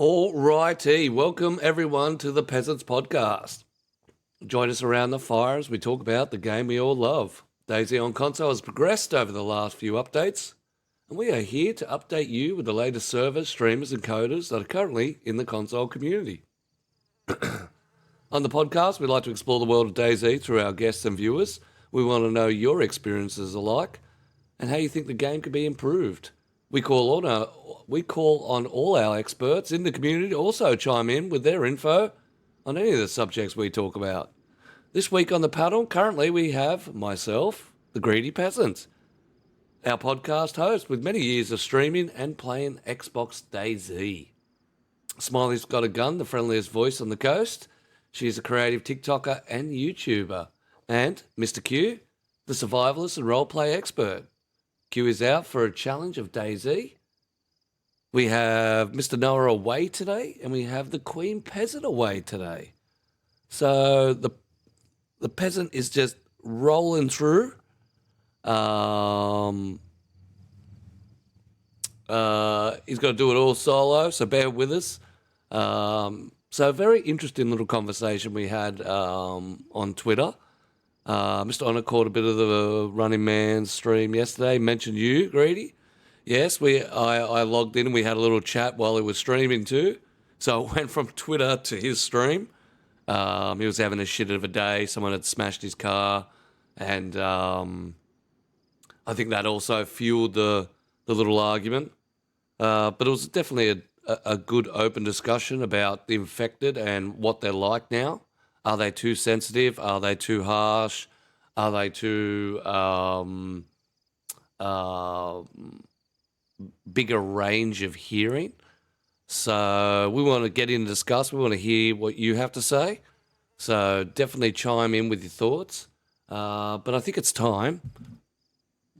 All righty, welcome everyone to the Peasants Podcast. Join us around the fire as we talk about the game we all love. DayZ on console has progressed over the last few updates, and we are here to update you with the latest servers, streamers and coders that are currently in the console community. On the podcast, we like to explore the world of DayZ through our guests and viewers. We want to know your experiences alike and how you think the game could be improved. We call on all our experts in the community to also chime in with their info on any of the subjects we talk about. This week on the panel, currently we have myself, the Greedy Peasant, our podcast host with many years of streaming and playing Xbox Dayz. Smiley's got a gun, the friendliest voice on the coast. She's a creative TikToker and YouTuber. And Mr. Q, the survivalist and roleplay expert. Q is out for a challenge of DayZ. We have Mr. Noah away today, and we have the Queen Peasant away today. So the peasant is just rolling through. He's got to do it all solo, so bear with us. So a very interesting little conversation we had on Twitter. Mr. Honor caught a bit of the Running Man stream yesterday. Mentioned you, Greedy. Yes, I logged in and we had a little chat while he was streaming too. So I went from Twitter to his stream. He was having a shit of a day. Someone had smashed his car, and I think that also fueled the little argument. But it was definitely a good open discussion about the infected and what they're like now. Are they too sensitive? Are they too harsh? Are they too bigger range of hearing? So we want to get in and discuss. We want to hear what you have to say. So definitely chime in with your thoughts. But I think it's time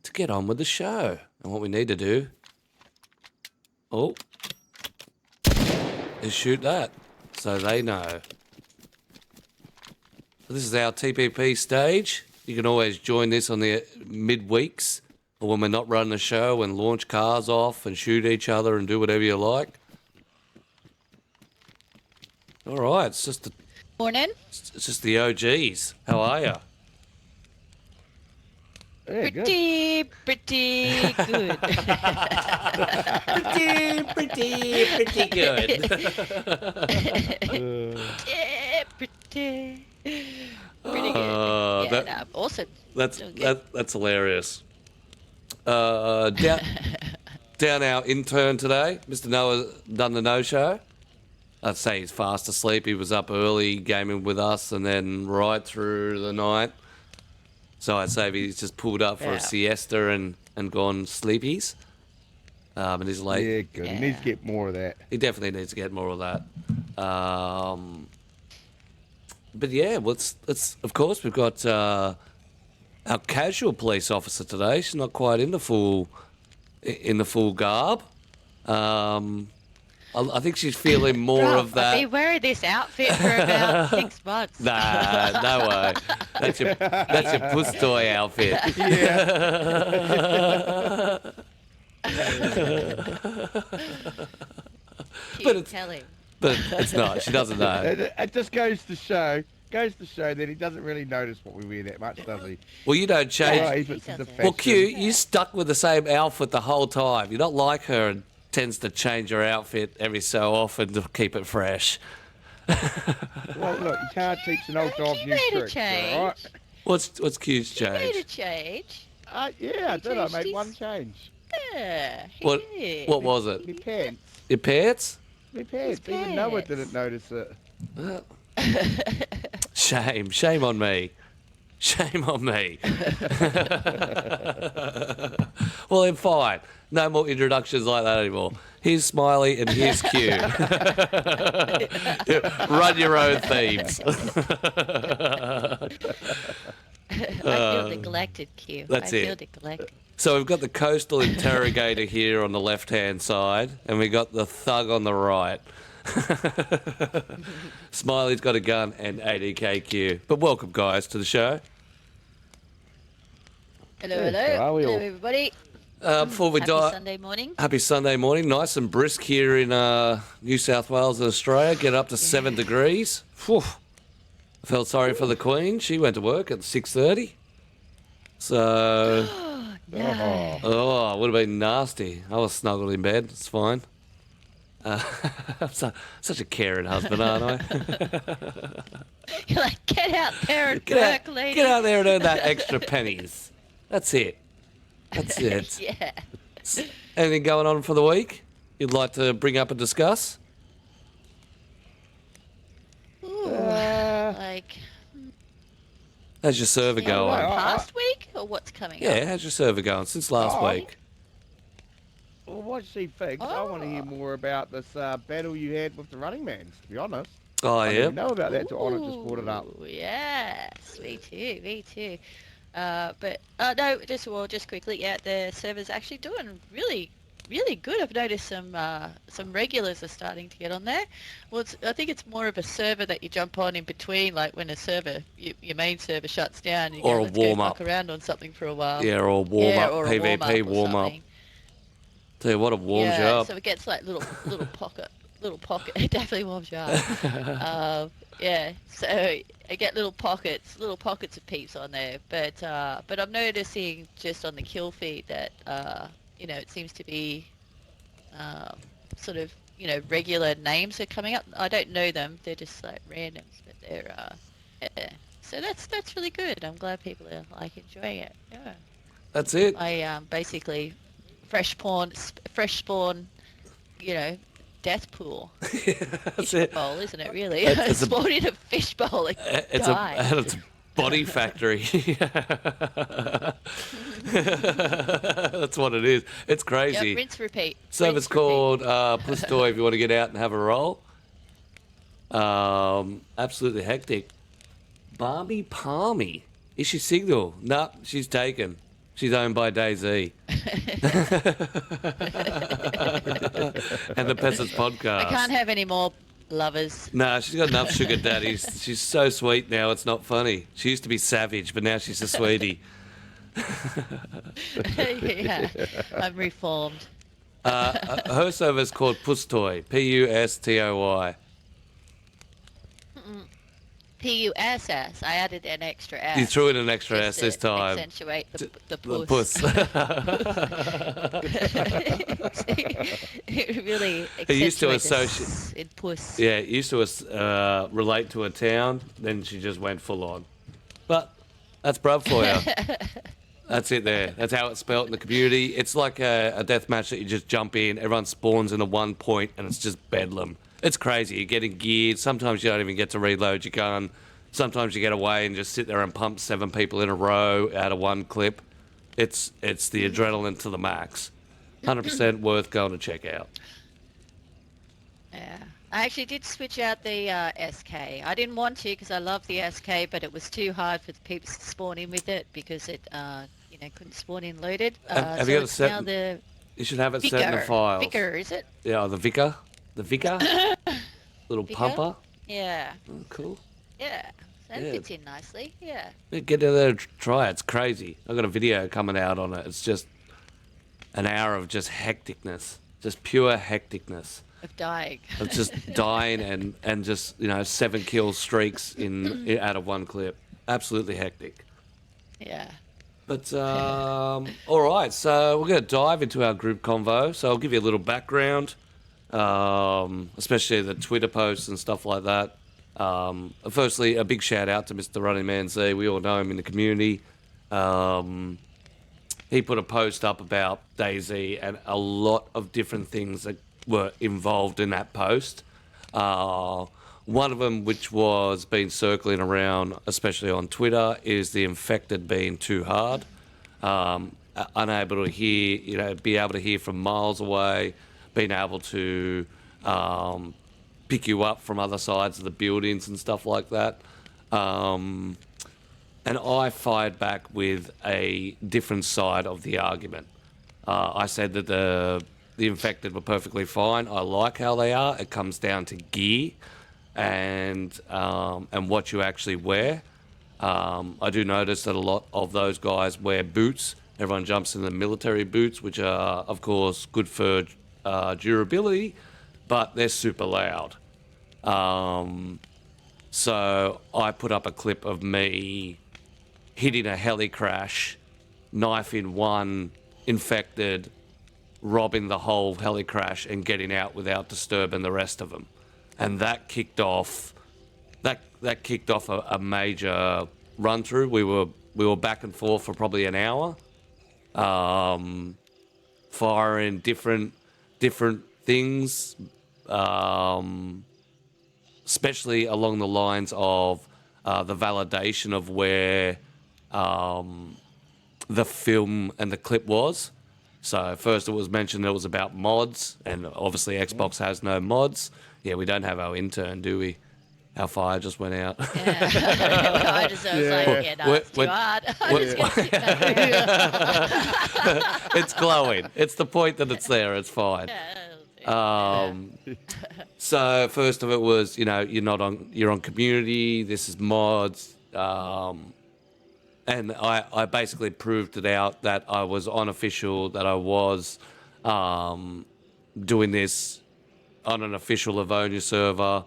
to get on with the show. And what we need to do is shoot that so they know. This is our TPP stage. You can always join this on the midweeks or when we're not running a show and launch cars off and shoot each other and do whatever you like. All right, it's just the OGs. How are you? Yeah, pretty good. Pretty good. Yeah, pretty good. Also, that's hilarious. Down our intern today, Mr. Noah done the no-show. I'd say he's fast asleep. He was up early gaming with us and then right through the night. So I'd say he's just pulled up for a siesta and gone sleepies. But he's late. Yeah, good. He needs to get more of that. He definitely needs to get more of that. But yeah, let's of course we've got our casual police officer today. She's not quite in the full garb. I think she's feeling more of that. I've been wearing this outfit for about 6 months. Nah, no way. That's your puss toy outfit. Yeah. But it's not. She doesn't know. It just goes to show that he doesn't really notice what we wear that much, does he? Well, you don't change. Oh, he puts the Well, Q, fashion. you stuck with the same outfit the whole time. You're not like her and tends to change her outfit every so often to keep it fresh. Well, look, you can't teach an old dog new tricks, all right? What's Q's You made a change? change. Yeah, I did. I changed made his- one change. Yeah. What yeah. what was it? My pants. Your pants? My pants. Even Noah didn't notice it. Shame on me. Shame on me. Well, then fine. No more introductions like that anymore. Here's Smiley and here's Q. Run your own themes. I feel neglected, Q. That's I it. feel neglected. So we've got the coastal interrogator here on the left-hand side, and we got the thug on the right. Smiley's got a gun and Adkcue. But welcome, guys, to the show. Hello, Yeah, hello. how are we Hello, all? everybody. Before we Happy die, Sunday morning. happy Sunday morning. Nice and brisk here in New South Wales and Australia. Get up to 7 degrees. Whew. I felt sorry for the Queen. She went to work at 6:30. So, No. oh, it would have been nasty. I was snuggled in bed. It's fine. I'm such a caring husband, aren't I? You're like, get out there and work, lady. Get out there and earn that extra pennies. That's it. That's it. Yeah. Anything going on for the week you'd like to bring up and discuss? Ooh, like, How's your server yeah, going? what, past week or what's coming up? Yeah, how's your server going since last week? Well, what she thinks, I want to hear more about this battle you had with the Running Mans, to be honest. Oh, I yeah. didn't know about that till Honor just brought it up. Ooh, yes, me too. But no, just quickly, yeah, the server's actually doing really good. I've noticed some regulars are starting to get on there. Well, I think it's more of a server that you jump on in between, like when a server, your main server shuts down. And you Or go, a let's go warm-up. fuck around on something for a while. Yeah, or warm up, or a PvP or warm up. something. Tell you what, it warms you up. So it gets like little pocket. It definitely warms you up. Yeah, so I get little pockets of peeps on there. But I'm noticing just on the kill feed that it seems to be sort of regular names are coming up. I don't know them; they're just like randoms, but they're yeah. So that's really good. I'm glad people are like enjoying it. Yeah. That's it. I basically fresh spawn, death pool. That's Fish it. bowl, isn't it? Really, It's a- spawn in a fish bowl and It's die. it's a body factory. That's what it is. It's Yep, crazy. rinse, repeat. Service rinse, repeat. called Puss Toy if you want to get out and have a roll. Absolutely hectic. Barbie Palmy. Is she signal? No, she's taken. She's owned by DayZ. And the Peasants Podcast. I can't have any more lovers. Nah, she's got enough sugar daddies. She's so sweet now, it's not funny. She used to be savage, but now she's a sweetie. Yeah, I'm reformed. Her server's called Puss Toy. Pustoy. P-U-S-S. I added an extra S. You threw in an extra just S this to time. Accentuate the The puss. puss. It really It used to accentuates in puss. Yeah, it used to relate to a town, then she just went full on. But that's bruv for you. That's it there. That's how it's spelt in the community. It's like a death match that you just jump in, everyone spawns in a 1 point, and it's just bedlam. It's crazy. You're getting geared. Sometimes you don't even get to reload your gun. Sometimes you get away and just sit there and pump 7 people in a row out of one clip. It's the adrenaline to the max. 100% worth going to check out. Yeah. I actually did switch out the SK. I didn't want to because I love the SK, but it was too hard for the peeps to spawn in with it because it, couldn't spawn in loaded. Have so you got it it's set? now the You should have it set in the Vicar. files. Vicar, is it? Yeah, the Vicar. The Vicar. Little Vicar? pumper. Yeah. Oh, cool. Yeah. So that Yeah. fits in nicely. Yeah. Get in there and try it. It's crazy. I've got a video coming out on it. It's just an hour of just hecticness. Just pure hecticness. Of dying. Of just dying and just, 7 kill streaks out of one clip. Absolutely hectic. Yeah. But, all right. So we're going to dive into our group convo. So I'll give you a little background, especially the Twitter posts and stuff like that. Firstly, a big shout out to Mr. Running Man Z. We all know him in the community. He put a post up about DayZ and a lot of different things that were involved in that post. One of them, which was been circling around, especially on Twitter, is the infected being too hard. Unable to hear, be able to hear from miles away, being able to pick you up from other sides of the buildings and stuff like that. And I fired back with a different side of the argument. I said that the infected were perfectly fine. I like how they are. It comes down to gear and what you actually wear. I do notice that a lot of those guys wear boots Everyone jumps in the military boots, which are, of course, good for durability, but they're super loud. So I put up a clip of me hitting a heli crash, knife in one, infected, robbing the whole heli crash and getting out without disturbing the rest of them. And that kicked off a major run through. We were back and forth for probably an hour, firing different things, especially along the lines of the validation of where the film and the clip was. So first it was mentioned it was about mods, and obviously Xbox has no mods. Yeah, we don't have our intern, do we? Our fire just went out. Yeah. I was like, yeah, no, it's too hard. I'm just gonna sit back. It's glowing. It's the point that it's there. It's fine. So first of it was, you're on community. This is mods, and I basically proved it out that I was unofficial, that I was doing this on an official Livonia server,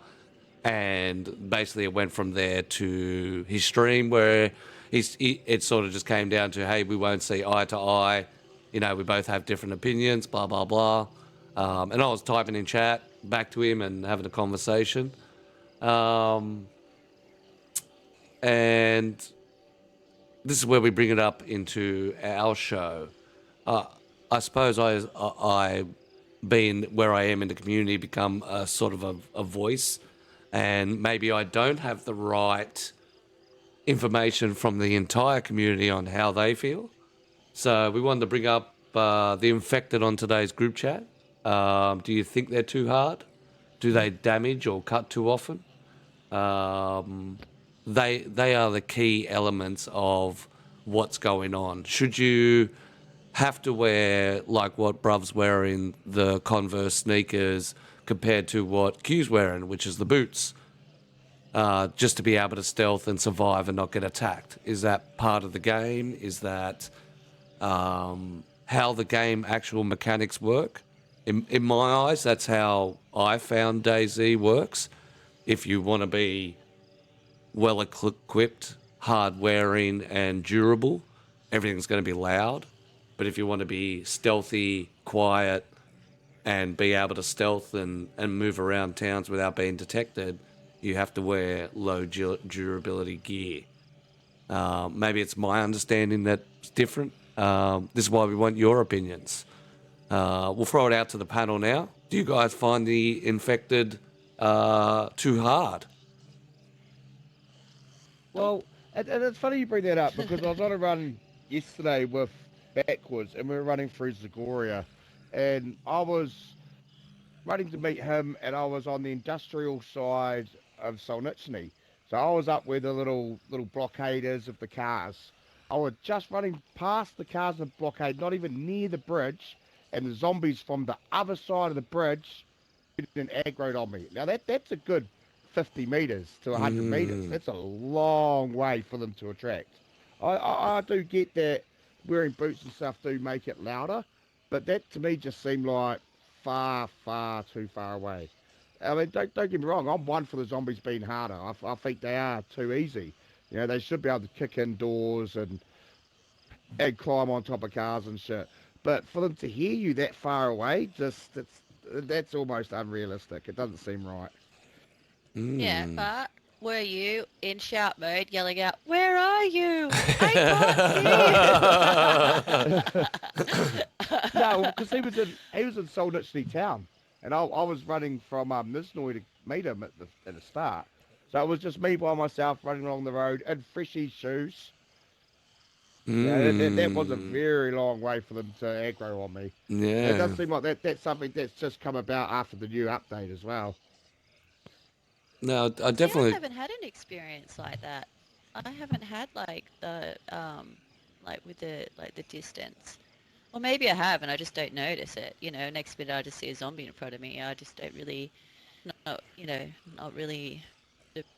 and basically it went from there to his stream where it sort of just came down to, hey, we won't see eye to eye. We both have different opinions, blah, blah, blah. And I was typing in chat back to him and having a conversation. And this is where we bring it up into our show. I suppose I, being where I am in the community, become a sort of a voice, and maybe I don't have the right information from the entire community on how they feel. So we wanted to bring up the infected on today's group chat. Do you think they're too hard? Do they damage or cut too often? They are the key elements of what's going on. Should you have to wear like what Bruv's wearing, the Converse sneakers, compared to what Q's wearing, which is the boots, just to be able to stealth and survive and not get attacked? Is that part of the game? Is that how the game actual mechanics work? In my eyes, that's how I found DayZ works. If you want to be well equipped, hard wearing, and durable, everything's going to be loud. But if you want to be stealthy, quiet, and be able to stealth and move around towns without being detected, you have to wear low durability gear. Maybe it's my understanding that's different. This is why we want your opinions. We'll throw it out to the panel now. Do you guys find the infected too hard? Well, and it's funny you bring that up, because I was on a run yesterday with Backwards, and we were running through Zagoria, and I was running to meet him, and I was on the industrial side of Solnitsny. So I was up where the little blockade is of the cars. I was just running past the cars in the blockade, not even near the bridge, and the zombies from the other side of the bridge and aggroed on me. Now that's a good 50 metres to 100 metres. That's a long way for them to attract. I do get that wearing boots and stuff do make it louder, but that to me just seemed like far, far too far away. I mean, don't get me wrong, I'm one for the zombies being harder. I think they are too easy. They should be able to kick in doors and climb on top of cars and shit. But for them to hear you that far away, that's almost unrealistic. It doesn't seem right. Yeah, but were you in shout mode yelling out, "Where are you? I got you!" No, because he was in Solnitsny town, and I was running from Nisnoy to meet him at the start. So it was just me by myself running along the road in freshy shoes. That was a very long way for them to aggro on me. Yeah. It does seem like that's something that's just come about after the new update as well. No, I definitely. I haven't had an experience like that. I haven't had like the with the distance. Or maybe I have and I just don't notice it. Next minute I just see a zombie in front of me. I just don't really not really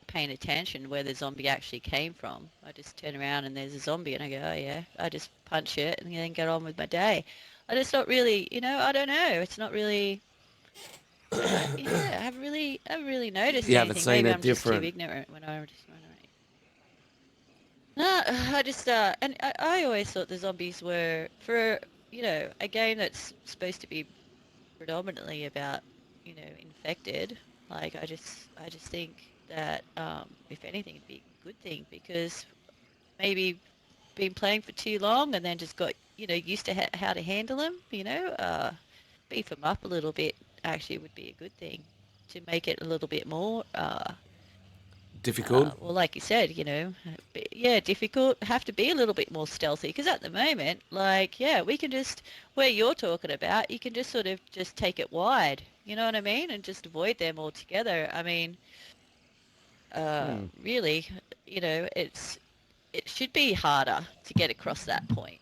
paying attention where the zombie actually came from. I just turn around and there's a zombie and I go, oh yeah, I just punch it and then get on with my day. I just not really, I don't know. It's not really, yeah, I haven't really noticed You haven't anything. seen Maybe it I'm just too different. ignorant when I just run around. No, I just, and I always thought the zombies were, for, a game that's supposed to be predominantly about, infected. Like I just think that if anything, it'd be a good thing because maybe been playing for too long and then just got used to how to handle them. Beef them up a little bit actually would be a good thing to make it a little bit more. Difficult. Well, like you said, yeah, difficult. Have to be a little bit more stealthy because at the moment, like, yeah, we can just where you're talking about, you can just sort of just take it wide. You know what I mean, and just avoid them altogether. I mean, really, it should be harder to get across that point.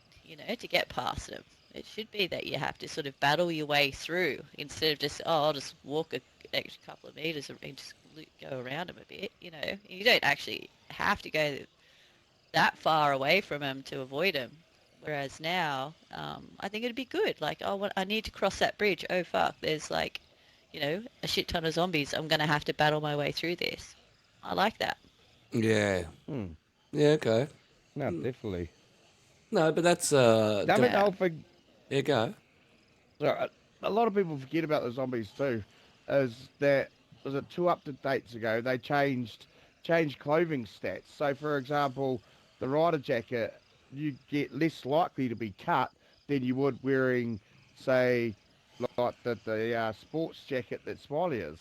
To get past them. It should be that you have to sort of battle your way through instead of just I'll just walk a extra couple of meters and just go around them a bit. You don't actually have to go that far away from them to avoid them. Whereas now, I think it'd be good. Like, oh, I need to cross that bridge. Oh fuck, there's like, a shit ton of zombies. I'm gonna have to battle my way through this. I like that. Yeah. Hmm. Yeah, okay. No, definitely. No, but that's I think the Yeah. whole thing. yeah, go. So, a lot of people forget about the zombies too. Is that was it 2 updates ago? They changed clothing stats. So, for example, the rider jacket, you get less likely to be cut than you would wearing, say, like the sports jacket that Smiley is.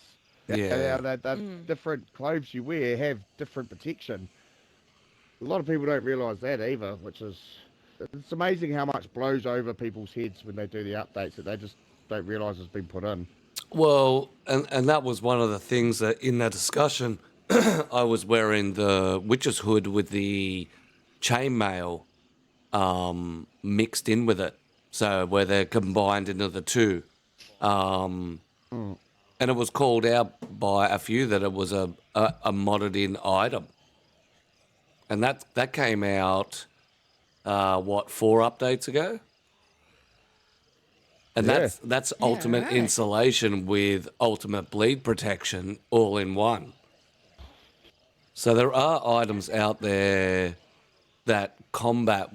Yeah. The Mm. different clothes you wear have different protection. A lot of people don't realise that either, which is it's amazing how much blows over people's heads when they do the updates that they just don't realise has been put in. Well, and that was one of the things that in that discussion, I was wearing the witch's hood with the chainmail mixed in with it, so where they're combined into the two. Um, Mm. and it was called out by a few that it was a modded in item, and that came out 4 updates ago. And Yeah. that's Yeah. ultimate Right. insulation with ultimate bleed protection all in one. So there are items out there that combat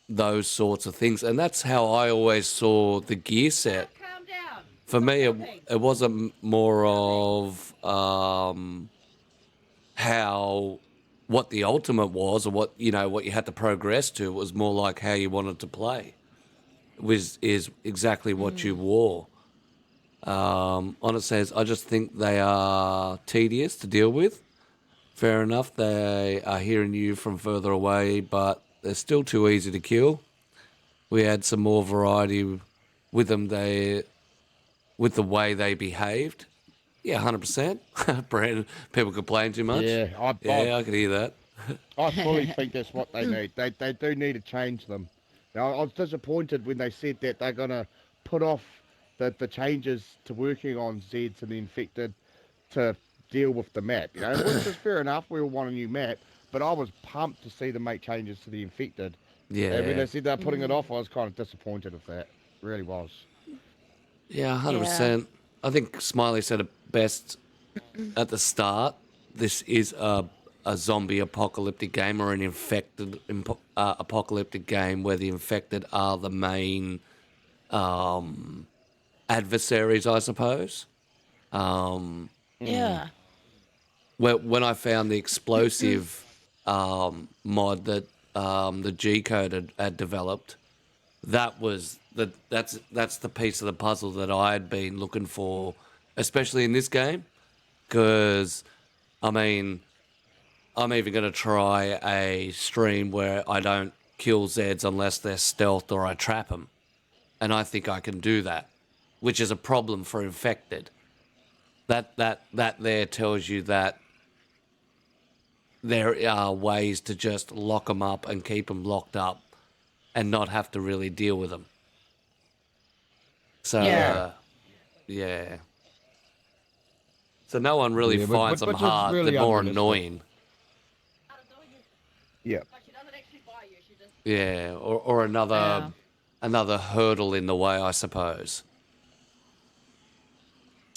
those sorts of things, and that's how I always saw the gear set. Calm down. For me, it wasn't more of how what the ultimate was or what you had to progress to. It was more like how you wanted to play. Is exactly what you wore. On it says, I just think they are tedious to deal with. Fair enough, they are hearing you from further away, but they're still too easy to kill. We had some more variety with them. With the way they behaved. Yeah, 100%. Brandon, people complain too much. Yeah, Yeah, I could hear that. I fully think that's what they need. They do need to change them. Now, I was disappointed when they said that they're going to put off the changes to working on Zeds and the infected to deal with the map, which is fair enough. We all want a new map, but I was pumped to see them make changes to the infected. And when Yeah. they said they're putting it off, I was kind of disappointed with that. Really was. Yeah, Yeah. 100%. I think Smiley said it best at the start. This is a zombie apocalyptic game or an infected apocalyptic game where the infected are the main adversaries, I suppose. Yeah. When I found the explosive mod that the G Code had developed, that's the piece of the puzzle that I had been looking for, especially in this game, because I mean, I'm even going to try a stream where I don't kill Zeds unless they're stealth or I trap them, and I think I can do that, which is a problem for infected. That there tells you that there are ways to just lock them up and keep them locked up and not have to really deal with them. So, Yeah. yeah. So no one really Yeah, finds them which is hard. really They're more unrealistic. annoying. Yeah. Yeah, or Yeah. another hurdle in the way, I suppose.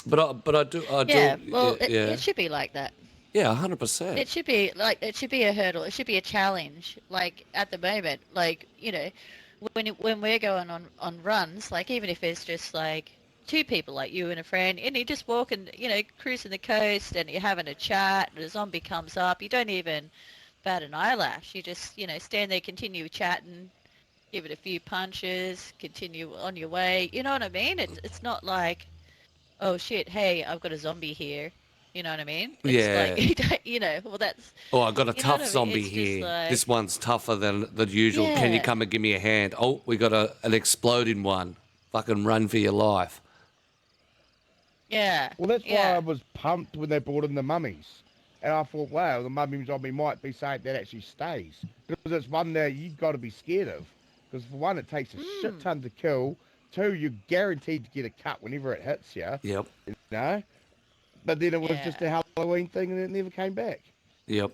But I Yeah, do well, yeah it should be like that. yeah 100%. It should be like it should be a hurdle. It should be a challenge. Like at the moment, like when we're going on runs, like even if it's just like two people, like you and a friend, and you just walking, cruising the coast, and you're having a chat, and a zombie comes up, you don't even bat an eyelash. You just stand there, continue chatting, give it a few punches, continue on your way. You know what I mean? It's not like, oh shit, hey, I've got a zombie here. You know what I mean? It's like, Yeah. well, that's, Oh, I got a you know what tough I mean? zombie It's just here. like, This one's tougher than the usual. Can you yeah, come and give me a hand? Oh, we got an exploding one. Fucking run for your life. Well, that's why I yeah, was pumped when they brought in the mummies. And I thought, wow, the mummy zombie might be something that actually stays. Because it's one that you've got to be scared of. Because for one, it takes a shit ton to kill. Two, you're guaranteed to get a cut whenever it hits you. Yep. You know? But then it was just a yeah, Halloween thing and it never came back. Yep.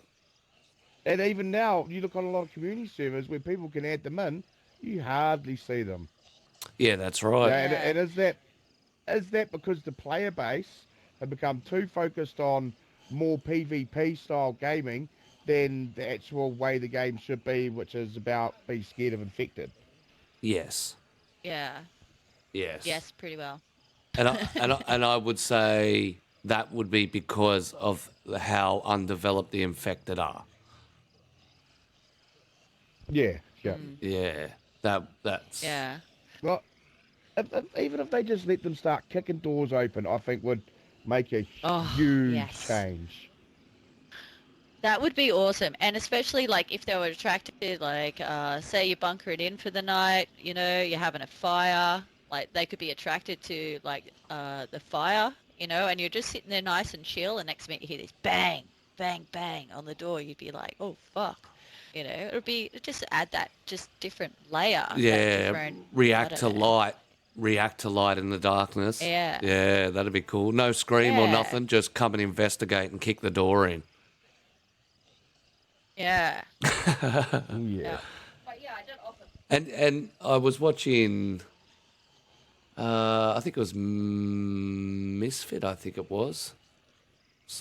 And even now, you look on a lot of community servers where people can add them in, you hardly see them. Yeah, that's right. Yeah, yeah, and is that because the player base have become too focused on more PvP style gaming than the actual way the game should be, which is about being scared of infected? Yes. yeah, Yes. yes, pretty well. And I would say that would be because of how undeveloped the infected are. Yeah, yeah. Yeah. That's Yeah. Well, even if they just let them start kicking doors open, I think would make a Oh, huge yes. change. That would be awesome. And especially like if they were attracted, like say you bunker it in for the night, you're having a fire, like they could be attracted to like the fire, and you're just sitting there nice and chill, and next minute you hear this bang, bang, bang on the door. You'd be like, oh fuck. It'd just add that just different layer, that yeah, different, I react don't to know. light. React to light in the darkness. Yeah. Yeah, that'd be cool. No scream or Yeah. nothing, just come and investigate and kick the door in. Yeah. Yeah. Yeah. But yeah, I don't often. And I was watching I think it was Misfit, I think it was.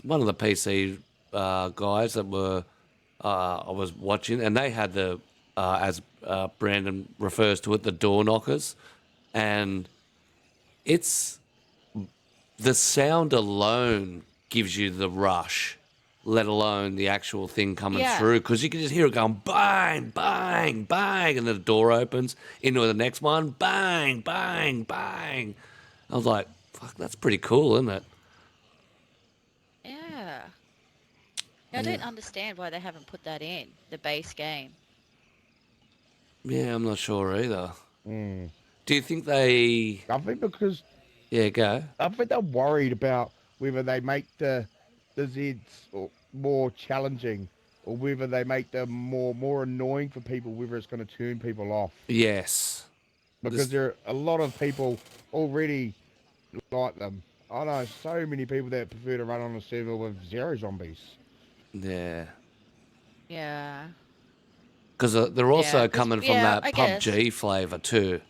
One of the PC guys that were I was watching, and they had the as Brandon refers to it, the door knockers, and it's the sound alone gives you the rush, let alone the actual thing coming Yeah. through, because you can just hear it going bang, bang, bang, and then the door opens into the next one, bang, bang, bang. I was like, fuck, that's pretty cool, isn't it? Yeah. I don't understand why they haven't put that in the base game. Yeah, I'm not sure either. Mm. Do you think they... I think because Yeah, go. I think they're worried about whether they make the Zeds more challenging or whether they make them more annoying for people, whether it's going to turn people off. Yes. Because there are a lot of people already like them. I know so many people that prefer to run on a server with 0 zombies. Yeah. Yeah. Because they're also 'cause- coming from yeah, that I guess. PUBG flavour too.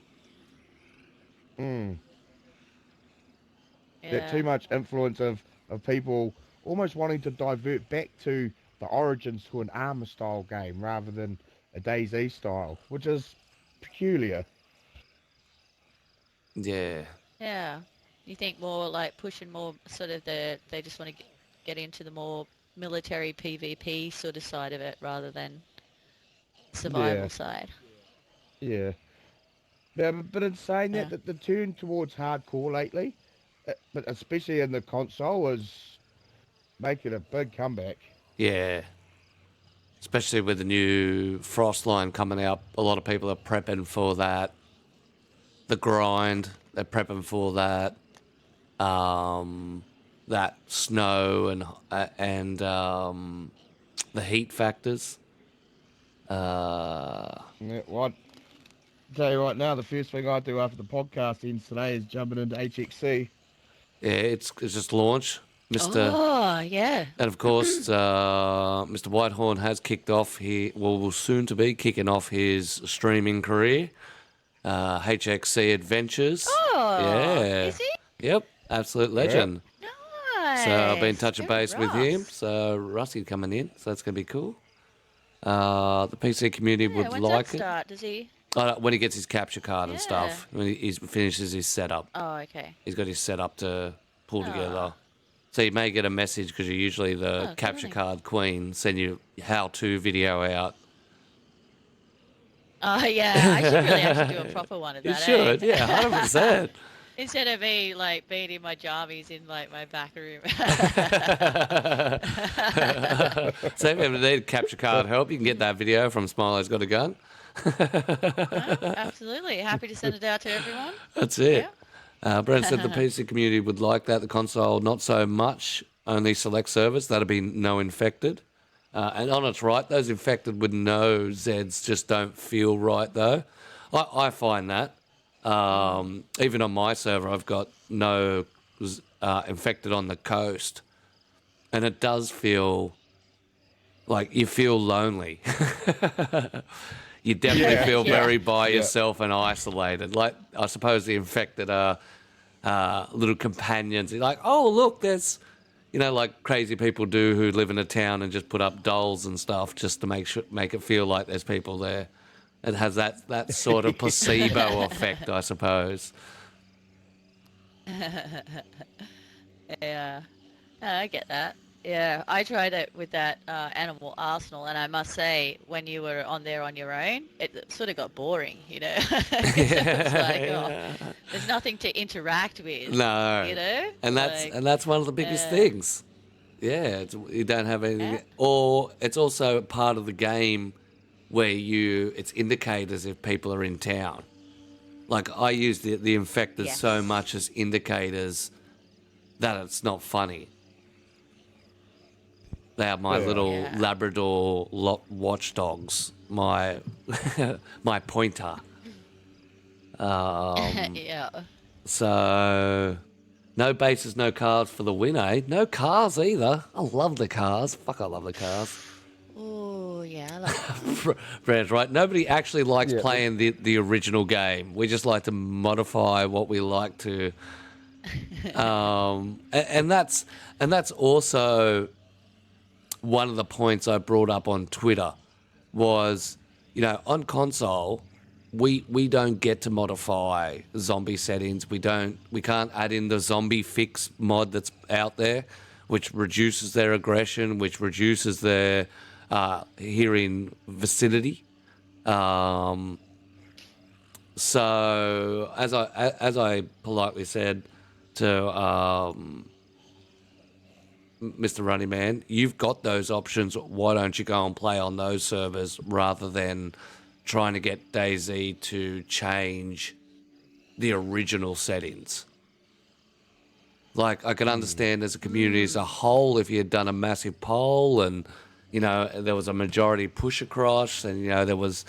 Mm. Yeah. That too much influence of people almost wanting to divert back to the origins to an armor style game rather than a DayZ style, which is peculiar. Yeah. Yeah. You think more like pushing more sort of they just want to get into the more military PvP sort of side of it rather than survival Yeah. side. Yeah. But in saying Yeah. that the turn towards hardcore lately, but especially in the console, is making a big comeback. Yeah. Especially with the new Frost line coming out, a lot of people are prepping for that. The grind, they're prepping for that. That snow and the heat factors. Yeah, what? Tell you right now, the first thing I do after the podcast ends today is jumping into HXC. Yeah, it's just launched. Mr. Oh, yeah. And of course, Mr. Whitehorn has kicked off will soon to be kicking off his streaming career. HXC Adventures. Oh, Yeah. is he? Yep, absolute legend. Nice. So I've been touching Go base with him. Ross. So Rusty coming in, so that's going to be cool. The PC community Yeah, would when's like that it. start? Does he? When he gets his capture card and Yeah. stuff, when he finishes his setup. Oh, okay. He's got his setup to pull together. So you may get a message because you're usually the Oh, capture good. card queen, send you how-to video out. Oh, yeah. I should really actually do a proper one of You that. should, eh? yeah, 100%. Instead of me like beating my jammies in like my back room. So if you ever need capture card help, you can get that video from SmileysgotaGun. Absolutely. Happy to send it out to everyone. That's it. Yeah. Brent said the PC community would like that. The console, not so much. Only select servers. That'll be no infected. And on its right, those infected with no Zeds just don't feel right, though. I find that. Even on my server, I've got no infected on the coast. And it does feel like you feel lonely. You definitely feel very by yourself and isolated. Like, I suppose the infected are little companions. You're like, oh, look, there's, like crazy people do who live in a town and just put up dolls and stuff just to make it feel like there's people there. It has that sort of placebo effect, I suppose. Yeah. I get that. Yeah, I tried it with that Animal Arsenal, and I must say, when you were on there on your own, it sort of got boring, It's like, there's nothing to interact with. No. And that's one of the biggest things. Yeah, you don't have anything. Yeah. Or it's also part of the game where it's indicators if people are in town. Like, I use the infected so much as indicators that it's not funny. They are my little Labrador watchdogs, my my pointer. Yeah. So, no bases, no cars for the win, eh? No cars either. I love the cars. Fuck, I love the cars. Oh, yeah, I like Brad, right? Nobody actually likes playing the original game. We just like to modify what we like to. And that's also one of the points I brought up on Twitter was, on console, we don't get to modify zombie settings. We can't add in the zombie fix mod that's out there, which reduces their aggression, which reduces their hearing vicinity. So as I politely said to Mr. Running Man, you've got those options. Why don't you go and play on those servers rather than trying to get DayZ to change the original settings? Like, I can understand as a community as a whole if you had done a massive poll and, there was a majority push across and, there was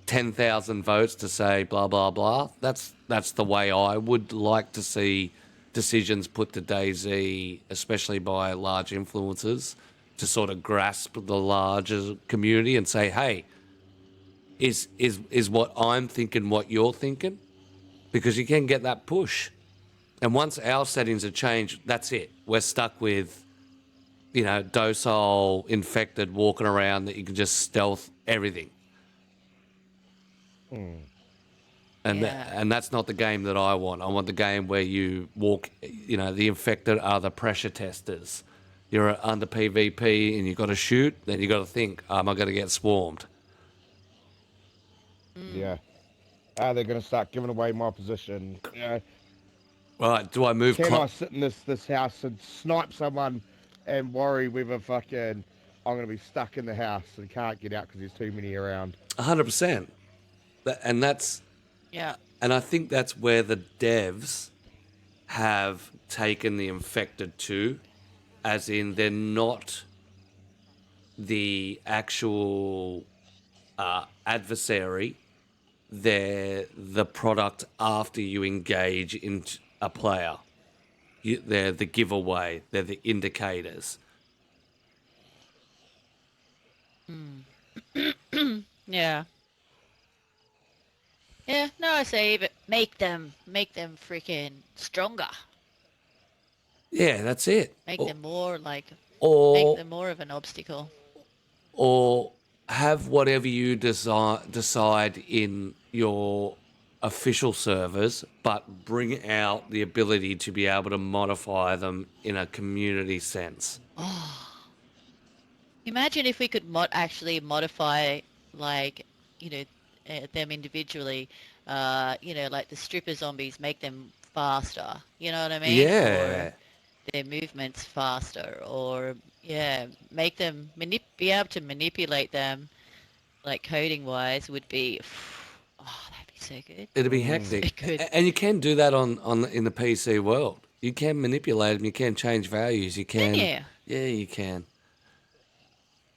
10,000 votes to say blah, blah, blah. That's the way I would like to see decisions put to DayZ, especially by large influencers, to sort of grasp the larger community and say, hey, is what I'm thinking what you're thinking? Because you can get that push. And once our settings are changed, that's it. We're stuck with, docile, infected, walking around that you can just stealth everything. And that's not the game that I want. I want the game where you walk, the infected are the pressure testers. You're under PvP and you've got to shoot, then you've got to think, am I going to get swarmed? Yeah. Are they going to start giving away my position? Right, do I move? Can I sit in this house and snipe someone and worry whether fucking I'm going to be stuck in the house and can't get out because there's too many around? 100%. And that's... Yeah. And I think that's where the devs have taken the infected to, as in they're not the actual adversary, they're the product after you engage in a player. they're the giveaway. They're the indicators. Yeah. Yeah, no, I say but make them freaking stronger. Yeah, that's it. Make them more make Or them more of an obstacle. or have whatever you decide in your official servers, but bring out the ability to be able to modify them in a community sense. Imagine if we could actually modify, like, them individually. Like the stripper zombies, make them faster. You know what I mean? Yeah. Or their movements faster, or make them be able to manipulate them, like coding wise, would be. Oh, that'd be so good. It'd be hectic. So good. And you can do that on in the PC world. You can manipulate them. You can change values. You can. Can you? Yeah, you can.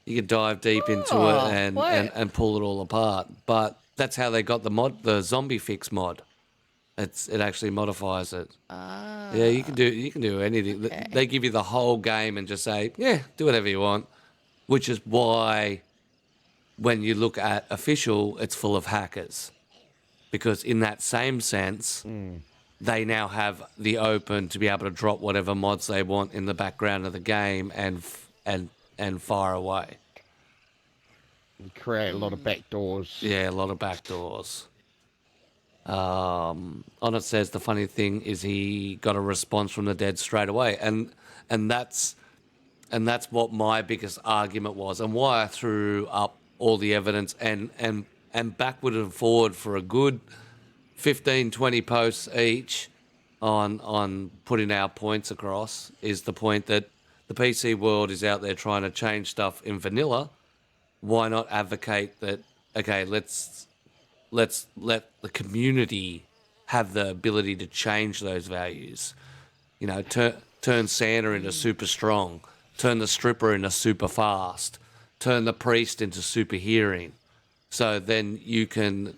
You could dive deep into Oh, it and pull it all apart. But that's how they got the zombie fix mod. It actually modifies it. Yeah, you can do anything. Okay. They give you the whole game and just say, yeah, do whatever you want. Which is why when you look at official, it's full of hackers. Because in that same sense, they now have the open to be able to drop whatever mods they want in the background of the game and fire away. And create a lot of backdoors. Yeah, a lot of backdoors. On it says the funny thing is he got a response from the dead straight away, and that's what my biggest argument was, and why I threw up all the evidence and backward and forward for a good 15, 20 posts each on putting our points across, is the point that the PC world is out there trying to change stuff in vanilla. Why not advocate that, okay, let's let the community have the ability to change those values. You know, turn Santa into super strong, turn the stripper into super fast, turn the priest into super hearing. So then you can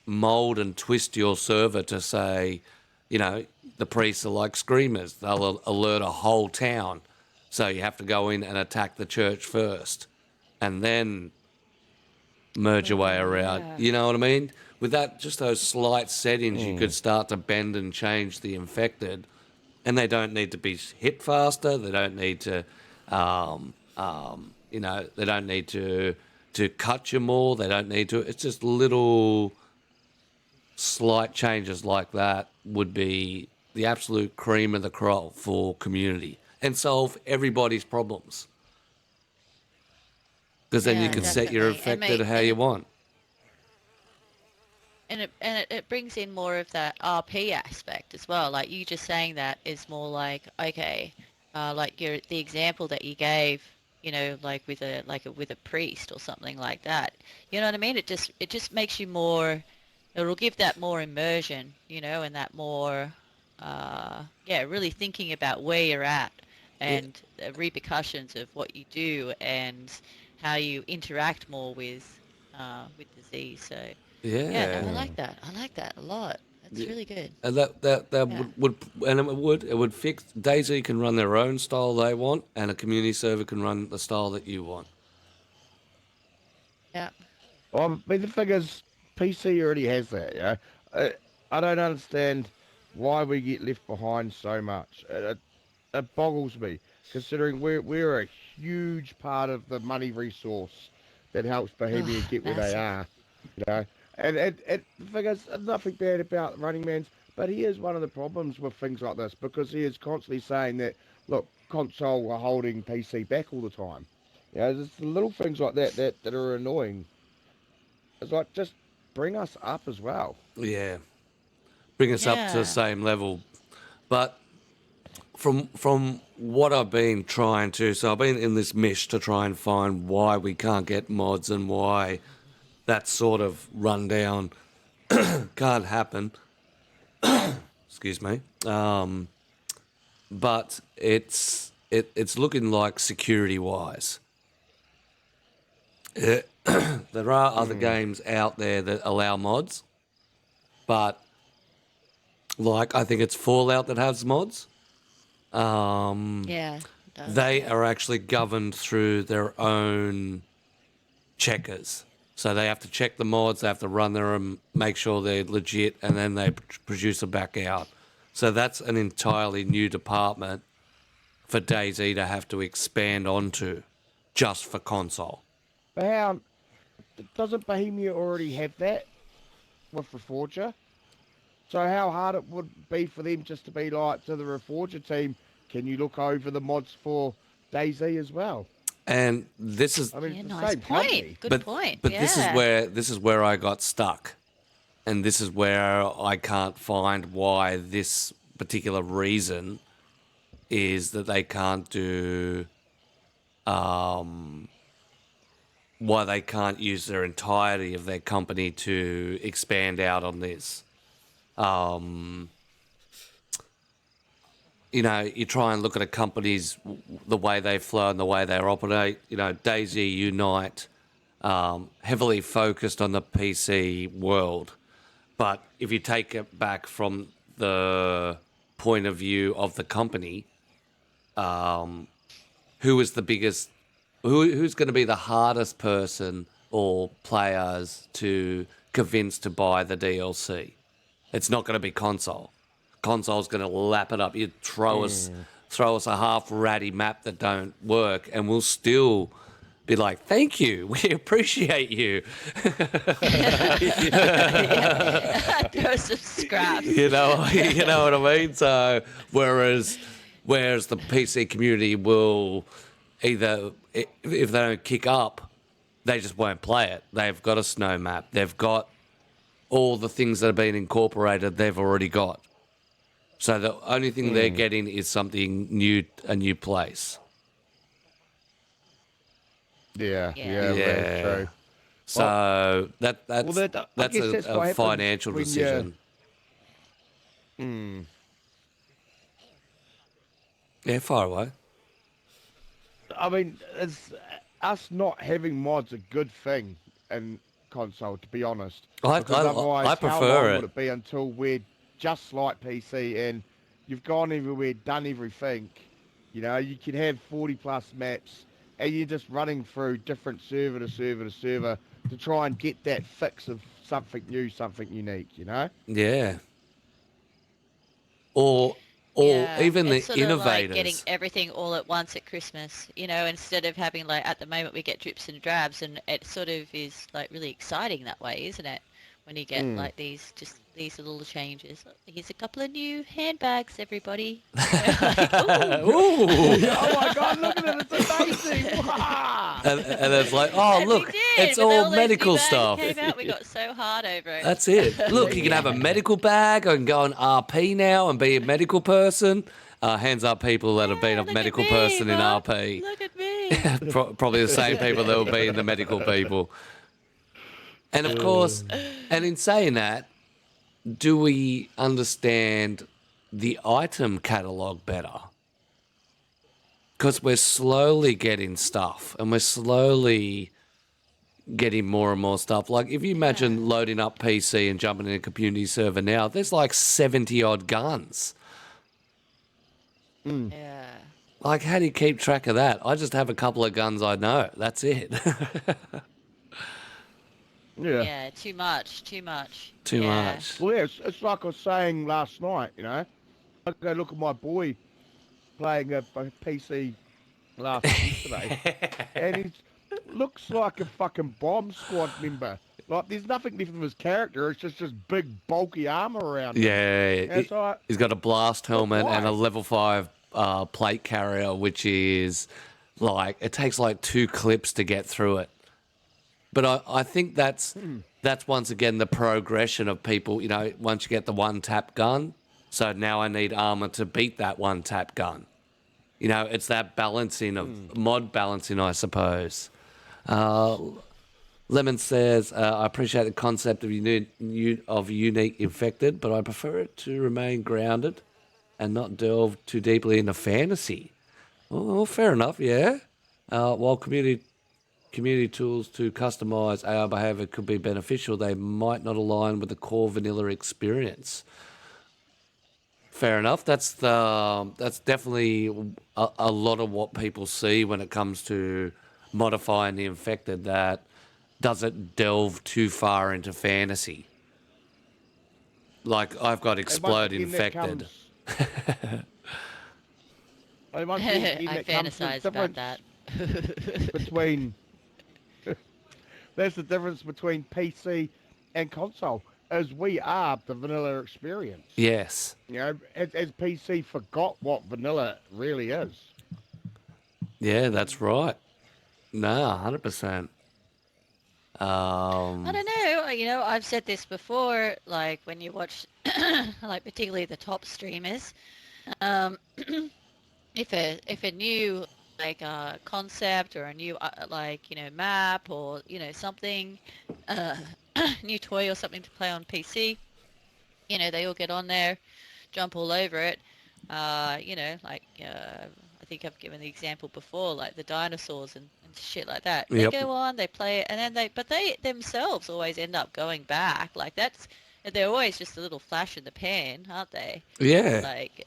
mold and twist your server to say, you know, the priests are like screamers. They'll alert a whole town. So you have to go in and attack the church first and then merge your way around. Yeah. You know what I mean? With that, just those slight settings, you could start to bend and change the infected. And they don't need to be hit faster. They don't need to, they don't need to cut you more. They don't need to. It's just little slight changes like that would be the absolute cream of the crop for community and solve everybody's problems. Because then you Yeah, can set your definitely. infected how you want. And it brings in more of that RP aspect as well. Like you just saying that is more like, okay, like the example that you gave, you know, like with a priest or something like that. You know what I mean? It just makes you more. It'll give that more immersion, you know, and that more, really thinking about where you're at and the repercussions of what you do and how you interact more with disease. So. Yeah, no, I like that. I like that a lot. That's really good. And that would fix. DayZ can run their own style they want, and a community server can run the style that you want. Yeah. Well, I mean, the thing is, PC already has that, you know? I don't understand why we get left behind so much. It boggles me, considering we're a huge part of the money resource that helps Bohemia get where they are, you know? And the thing is, nothing bad about Running Man's, but he is one of the problems with things like this, because he is constantly saying that, look, console are holding PC back all the time. You know, there's little things like that are annoying. It's like, just bring us up as well. Yeah, bring us up to the same level. But from what I've been trying to, so I've been in this mish to try and find why we can't get mods and why that sort of rundown can't happen. Excuse me. But it's looking like security-wise. There are other games out there that allow mods, but like I think it's Fallout that has mods. Yeah. It does. they are actually governed through their own checkers. So they have to check the mods, they have to run them, make sure they're legit, and then they produce them back out. So that's an entirely new department for DayZ to have to expand onto just for console. But how doesn't Bohemia already have that with Reforger? So how hard it would be for them just to be like to the Reforger team, can you look over the mods for DayZ as well? And this is, I mean, Yeah, it's the nice same point. company. Good point. But yeah. this is where I got stuck, and this is where I can't find why this particular reason is that they can't do, why they can't use their entirety of their company to expand out on this. You know, you try and look at a company's, the way they flow and the way they operate. You know, DayZ Unite, heavily focused on the PC world. But if you take it back from the point of view of the company, who is the biggest, who's going to be the hardest person or players to convince to buy the DLC? It's not going to be console. Console's going to lap it up. You throw us a half ratty map that don't work, and we'll still be like, "Thank you, we appreciate you." Throw some scraps. you know what I mean. So whereas the PC community will either, if they don't kick up, they just won't play it. They've got a snow map. They've got all the things that have been incorporated. They've already got. So the only thing they're getting is something new, a new place. Yeah, Yeah. that's true. So that's I that's guess that's what a happens financial when you- decision. Yeah, far away. I mean, is us not having mods a good thing in console, to be honest? Because otherwise, I how prefer long it. would it be until we're just like PC and you've gone everywhere, done everything? You know, you can have 40 plus maps and you're just running through different server to server to server to try and get that fix of something new, something unique, you know? Yeah. Or Yeah, even it's the sort of like innovators. getting everything all at once at Christmas, you know, instead of having like at the moment we get drips and drabs, and it sort of is like really exciting that way, isn't it? When you get like these little changes. Here's a couple of new handbags, everybody. Like, ooh. Ooh. Oh my God, look at it, it's amazing! Wow. and it's like, oh, And we look, did, it's when all all those new medical bags stuff. Came out, we got so hard over it. That's it. Look, you can have a medical bag. I can go on RP now and be a medical person. Hands up, people that have been a Look at medical me, person in Mum. RP. Look at me. Probably the same people that will be in the medical people. And of course, and in saying that, do we understand the item catalogue better? Because we're slowly getting stuff and we're slowly getting more and more stuff. Like if you imagine loading up PC and jumping in a community server now, there's like 70 odd guns. Yeah. Like how do you keep track of that? I just have a couple of guns I know. That's it. Yeah. Yeah, too much. Too Yeah. much. Well, yeah, it's like I was saying last night, you know. I go look at my boy playing a PC yesterday, and he looks like a fucking bomb squad member. Like, there's nothing left of his character. It's just big, bulky armor around him. Yeah, And so he's got a blast helmet and a why? level 5 plate carrier, which is like it takes like 2 clips to get through it. But I think that's once again the progression of people. You know, once you get the one tap gun, so now I need armor to beat that one tap gun. You know, it's that balancing of mod balancing, I suppose. Lemon says, I appreciate the concept of unique infected, but I prefer it to remain grounded and not delve too deeply into fantasy. Oh, fair enough, yeah. While community tools to customize AI behavior could be beneficial, they might not align with the core vanilla experience. Fair enough. That's definitely a lot of what people see when it comes to modifying the infected. That doesn't delve too far into fantasy. Like I've got And once explode again, that infected. comes. And once again, I that comes the fantasize about that. difference between. That's the difference between PC and console. As we are the vanilla experience. Yes. You know, as PC forgot what vanilla really is. Yeah, that's right. No, 100%. I don't know. I've said this before. Like when you watch, like particularly the top streamers, um, if a new like concept or a new map or something, uh, new toy or something to play on PC, they all get on there, jump all over it. I think I've given the example before, like the dinosaurs and shit like that. They Yep. go on, they play it, and then they themselves always end up going back. Like they're always just a little flash in the pan, aren't they? Yeah. Like,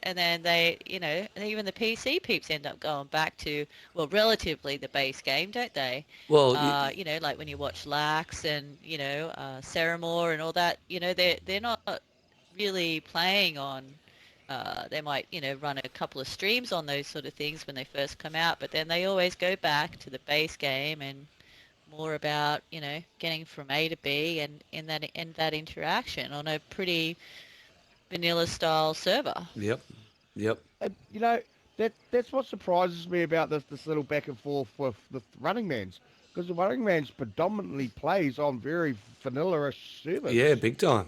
and then and even the PC peeps end up going back to, well, relatively the base game, don't they? Well, Like when you watch Lax and, Ceramore and all that, they're not really playing on, they might, run a couple of streams on those sort of things when they first come out, but then they always go back to the base game and more about, getting from A to B and in that interaction on a pretty vanilla style server. yep. Yep. And, that's what surprises me about this little back and forth with the Running Mans. Because the Running Man's predominantly plays on very vanilla-ish servers. Yeah, big time.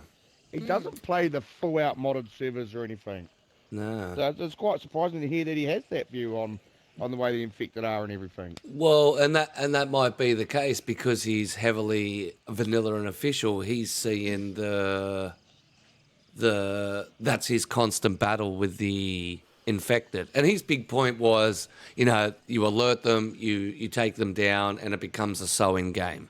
He doesn't play the full-out modded servers or anything. No. So it's quite surprising to hear that he has that view on the way the infected are and everything. Well, and that might be the case because he's heavily vanilla and official. He's seeing that's his constant battle with the infected. And his big point was, you alert them, you take them down, and it becomes a sewing game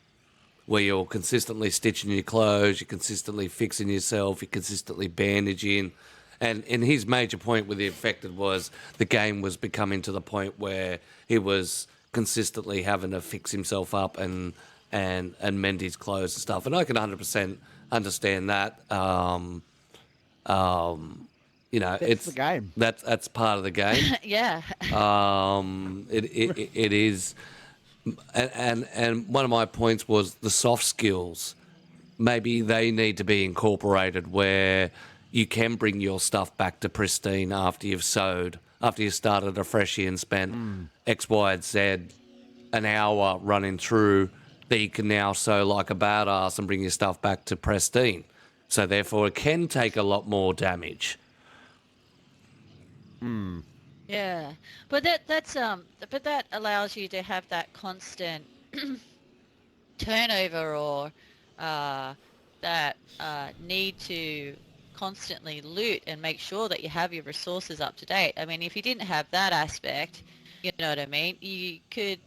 where you're consistently stitching your clothes, you're consistently fixing yourself, you're consistently bandaging. And his major point with the infected was the game was becoming to the point where he was consistently having to fix himself up and mend his clothes and stuff. And I can 100% understand that. It's the game. That's part of the game. Yeah. It is, and one of my points was the soft skills. Maybe they need to be incorporated where you can bring your stuff back to pristine after you've sewed, after you started a freshie and spent X, Y, and Z an hour running through. That you can now sew like a badass and bring your stuff back to pristine. So therefore, it can take a lot more damage. Yeah, but that allows you to have that constant turnover or that need to constantly loot and make sure that you have your resources up to date. I mean, if you didn't have that aspect, you know what I mean, you could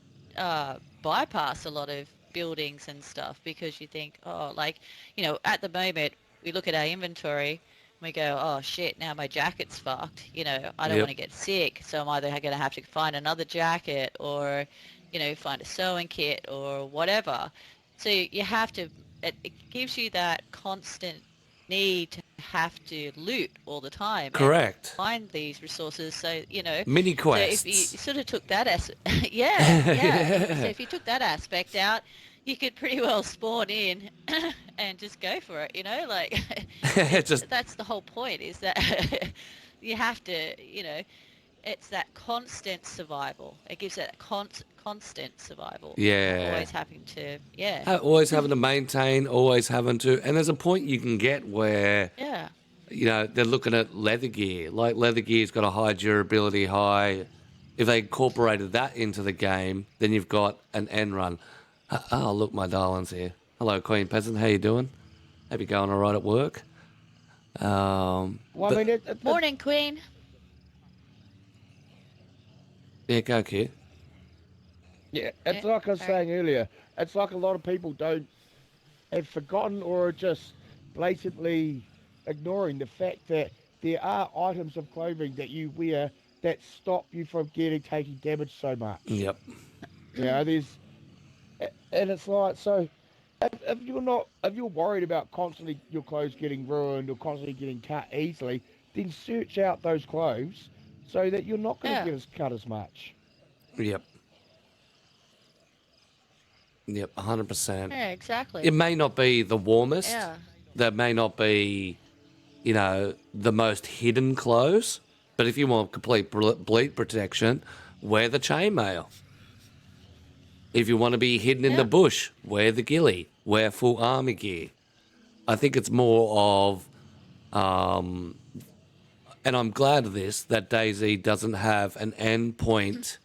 bypass a lot of buildings and stuff because you think, at the moment we look at our inventory. We go, oh shit, now my jacket's fucked. I don't want to get sick, so I'm either going to have to find another jacket or, find a sewing kit or whatever. So you have to, it gives you that constant need to have to loot all the time. Correct. And find these resources. So, mini quests. So if you sort of took that yeah. So if you took that aspect out, you could pretty well spawn in and just go for it, that's the whole point, is that you have to, it's that constant survival. It gives that constant survival. Yeah. Always having to, Always having to maintain, always having to, and there's a point you can get where, they're looking at leather gear. Like leather gear's got a high durability, if they incorporated that into the game, then you've got an end run. Oh, look, my darling's here. Hello, Queen Peasant. How you doing? Hope you're going all right at work. Morning, Queen. Yeah, go, kid. Yeah, it's like I was saying earlier. It's like a lot of people have forgotten or are just blatantly ignoring the fact that there are items of clothing that you wear that stop you from taking damage so much. Yep. And it's like, so if you're worried about constantly your clothes getting ruined or constantly getting cut easily, then search out those clothes so that you're not going to Yeah. get cut as much. Yep. Yep. 100%. Yeah, exactly. It may not be the warmest. Yeah. That may not be, the most hidden clothes. But if you want complete bleed protection, wear the chainmail. If you want to be hidden in the bush, wear the ghillie, wear full army gear. I think it's more of, and I'm glad of this, that DayZ doesn't have an endpoint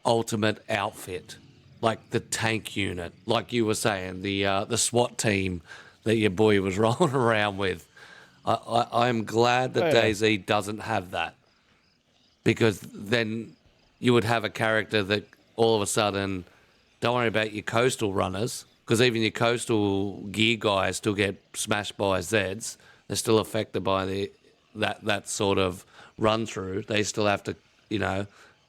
ultimate outfit, like the tank unit, like you were saying, the SWAT team that your boy was rolling around with. I'm glad that DayZ doesn't have that, because then you would have a character that all of a sudden, don't worry about your coastal runners, because even your coastal gear guys still get smashed by Zeds. They're still affected by that sort of run through. They still have to,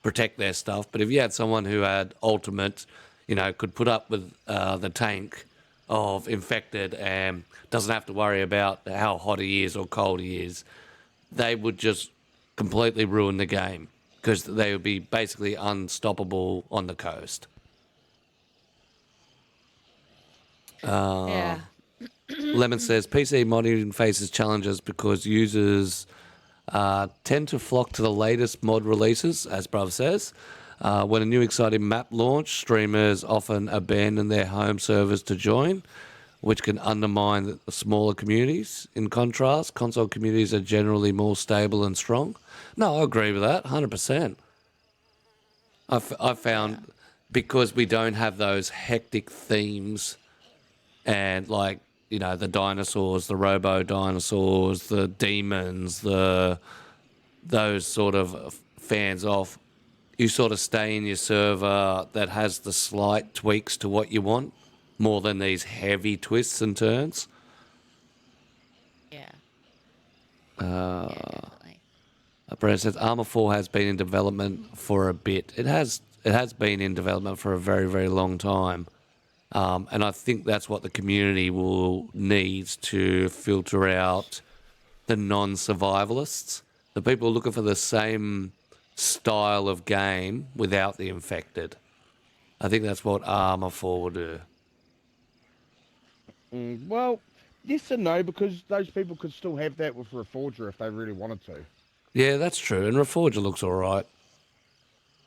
protect their stuff. But if you had someone who had ultimate, could put up with the tank of infected and doesn't have to worry about how hot he is or cold he is, they would just completely ruin the game, because they would be basically unstoppable on the coast. Yeah. Lemon says PC modding faces challenges because users tend to flock to the latest mod releases, as Bruv says. When a new exciting map launch, streamers often abandon their home servers to join, which can undermine the smaller communities. In contrast, console communities are generally more stable and strong. No, I agree with that, 100%. I found, because we don't have those hectic themes and, like, the dinosaurs, the robo-dinosaurs, the demons, those sort of fans off, you sort of stay in your server that has the slight tweaks to what you want, more than these heavy twists and turns. Yeah. Uh, Yeah, definitely. Brett says Armour 4 has been in development for a bit. It has been in development for a very, very long time. And I think that's what the community will need to filter out the non-survivalists. The people looking for the same style of game without the infected. I think that's what Armour 4 will do. Well, yes and no, because those people could still have that with Reforger if they really wanted to. Yeah, that's true. And Reforger looks all right.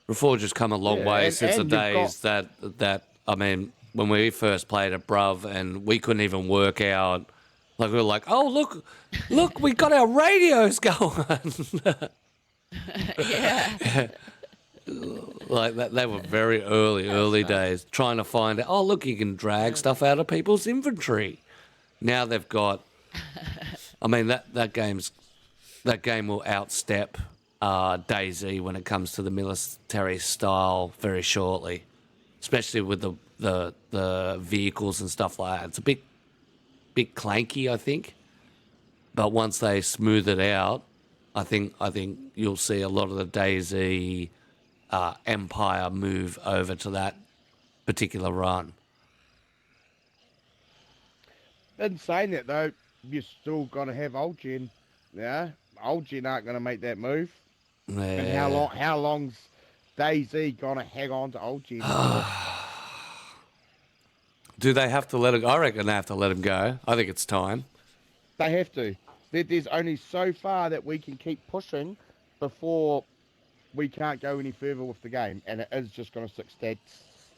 Reforger's come a long way since the days that I mean, when we first played at Bruv and we couldn't even work out. Like, we were like, oh, look, we got our radios going. Yeah. Like that, they were very early days, trying to find out, oh, look, you can drag stuff out of people's inventory. Now they've got, I mean, that game will outstep DayZ when it comes to the military style very shortly, especially with the vehicles and stuff like that. It's a bit clanky, I think, but once they smooth it out, I think you'll see a lot of the DayZ empire move over to that particular run. In saying that, though, you're still going to have old gen. Yeah, old gen aren't going to make that move. Yeah. And how long's DayZ going to hang on to old gen for? Do they have to let it? I reckon they have to let him go. I think it's time. They have to. There's only so far that we can keep pushing before we can't go any further with the game, and it is just going to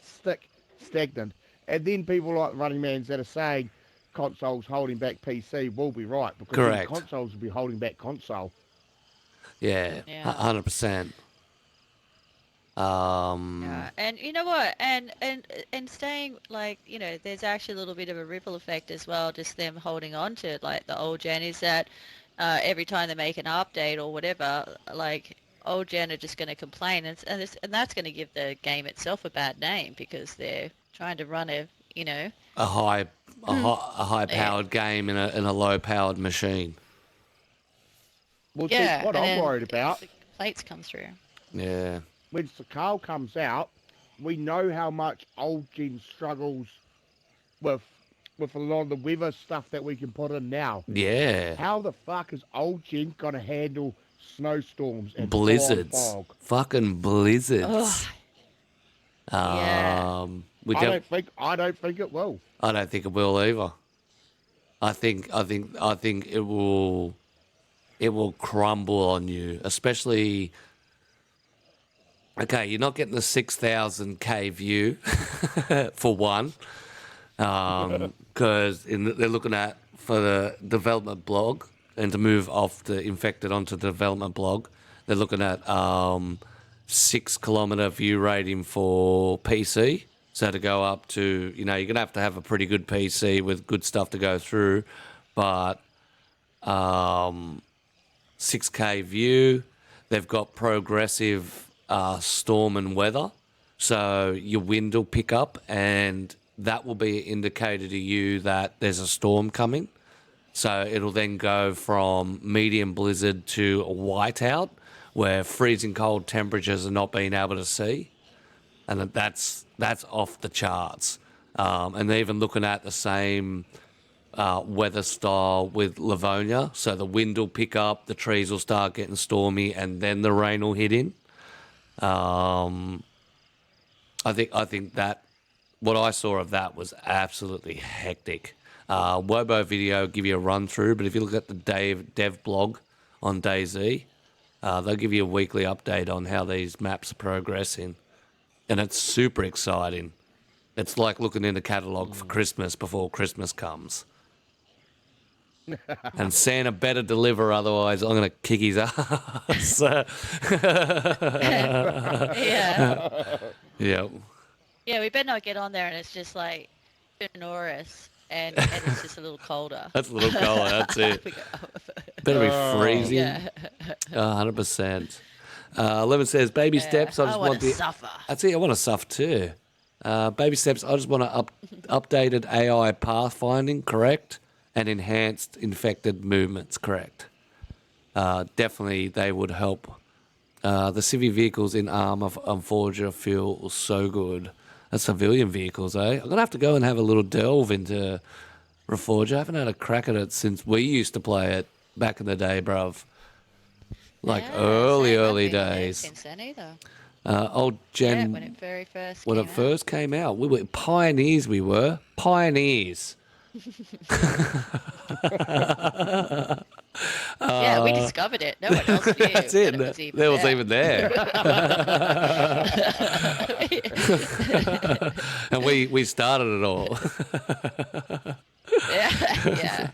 stick stagnant. And then people like Running Mans that are saying consoles holding back PC will be right, because Correct. consoles will be holding back console. Yeah, 100%. Yeah. And you know what? And staying, like, there's actually a little bit of a ripple effect as well, just them holding on to like the old gen, is that every time they make an update or whatever, like, old gen are just going to complain, and that's going to give the game itself a bad name, because they're trying to run a high powered game in a low powered machine. Well, Yeah, see, what and I'm then worried about, the plates come through. Yeah. when Sakal comes out, we know how much old gen struggles with with a lot of the weather stuff that we can put in now. Yeah. How the fuck is old gen gonna handle snowstorms and full-on Blizzards. fog? Fucking blizzards. Oh, yeah. We I can. don't think it will. I don't think it will either. I think it will. It will crumble on you, especially. Okay, you're not getting the 6,000K view for one, because they're looking at for the development blog and to move off the infected onto the development blog, they're looking at 6 kilometer view rating for PC. So to go up to, you're going to have a pretty good PC with good stuff to go through, but 6K view. They've got progressive storm and weather. So your wind will pick up and that will be an indicator to you that there's a storm coming. So it'll then go from medium blizzard to a whiteout where freezing cold temperatures are not being able to see. And that's off the charts. And they're even looking at the same weather style with Livonia. So the wind will pick up, the trees will start getting stormy, and then the rain will hit in. I think that what I saw of that was absolutely hectic. Wobo video give you a run through, but if you look at the dev blog on DayZ, they'll give you a weekly update on how these maps are progressing, and it's super exciting. It's like looking in the catalogue for Christmas before Christmas comes. And Santa better deliver, otherwise I'm going to kick his ass. Yeah. Yeah. Yeah, we better not get on there and it's just like Norris and it's just a little colder. That's a little colder, that's it. Better be freezing. Yeah. 100%. Lemon says, baby steps. I just want to the. suffer. That's it. I want to suffer too. Baby steps. I just want to updated AI pathfinding, correct, and enhanced infected movements, correct. Definitely, they would help. The civvy vehicles in ARM of Forger feel so good. That's civilian vehicles, eh? I'm gonna have to go and have a little delve into Reforger. I haven't had a crack at it since we used to play it back in the day, bruv. Like Yeah, early same. I've been there days. Since then either. Old Gen. Yeah, when it very first when came it first came out, we were pioneers. We were pioneers. Yeah, we discovered it. No one else knew. That's it. That it There was there. even there. And we started it all. Yeah.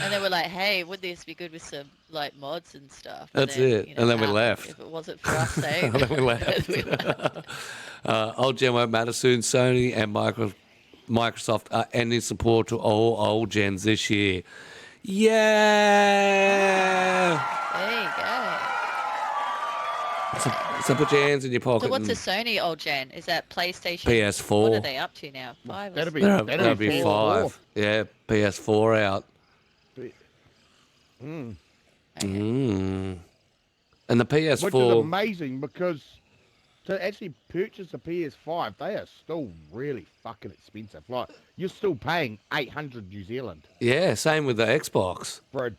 And they were like, "Hey, would this be good with some like mods and stuff?" And That's it. And then we left. If it wasn't for us, eh? And then we left. Old Gen won't matter soon. Sony and Microsoft are ending support to all old gens this year. Yeah. There you go. So put your hands in your pocket. So what's a and Sony old gen? Is that PlayStation? PS4. What are they up to now? 5 or That'd be something? That'll be four. 5. Yeah, PS4 out. Mm. And the Which is PS4. amazing because to actually purchase a PS5, they are still really fucking expensive. Like, you're still paying 800 New Zealand Yeah, same with the Xbox. for a...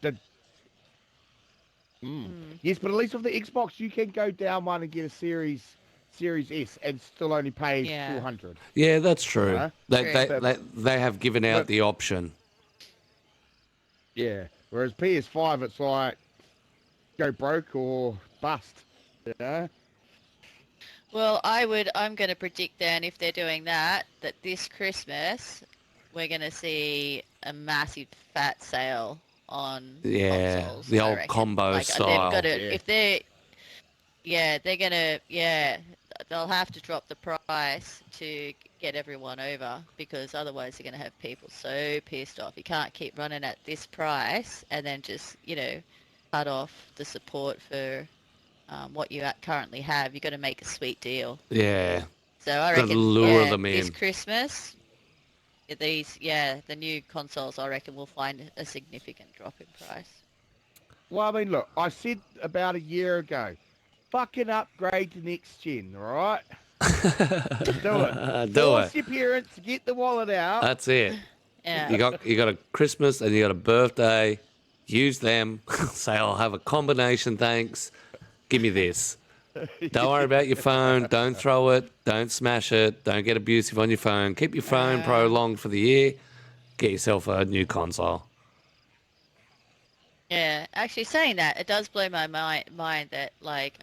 Yes, but at least with the Xbox, you can go down one and get a Series S and still only pay Yeah. 400. Yeah, that's true. Huh? They have given out But- the option. Yeah. Whereas PS5, it's like go broke or bust. You know? Well, I'm going to predict then, if they're doing that this Christmas, we're going to see a massive fat sale on Yeah, consoles, the I old reckon. combo Like, style. They've got to, Yeah. if they're going to, they'll have to drop the price to get everyone over, because otherwise they're going to have people so pissed off. You can't keep running at this price and then just, cut off the support for what you currently have. You've got to make a sweet deal. Yeah. So I Gotta reckon lure them this in. Christmas, the new consoles, I reckon, will find a significant drop in price. Well, I mean, look, I said about a year ago, fucking upgrade to next gen, all right? Do it. Do Force it. your parents to get the wallet out. That's it. Yeah. You got a Christmas and you got a birthday. Use them. Say, I'll have a combination, thanks. Give me this. Don't worry about your phone. Don't throw it. Don't smash it. Don't get abusive on your phone. Keep your phone prolonged for the year. Get yourself a new console. Yeah, actually saying that, it does blow my mind that like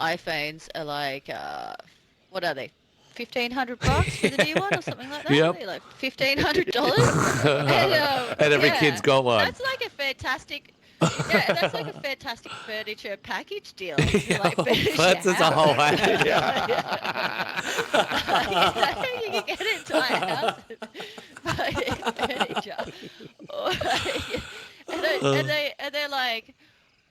iPhones are like what are they? $1,500 for the new one or something like that? Yep. They're like $1,500. And every kid's got one. That's like a fantastic yeah, that's like a fantastic furniture package deal. Like That's as a whole you can get an entire house of furniture. And they're like,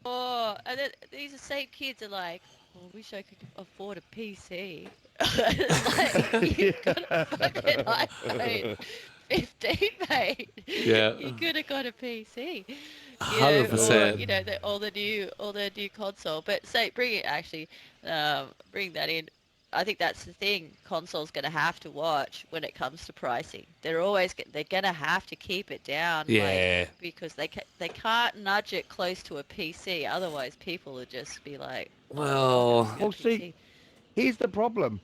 oh, and then these same kids are like, oh, I wish I could afford a PC. It's like, you've got a fucking iPhone 15, mate. Yeah. You could have got a PC. 100%. Or, you know, all the new console. But bring that in. I think that's the thing. Console's going to have to watch when it comes to pricing. They're going to have to keep it down. Yeah. Because they can't nudge it close to a PC. Otherwise, people will just be like, Well, See, here's the problem.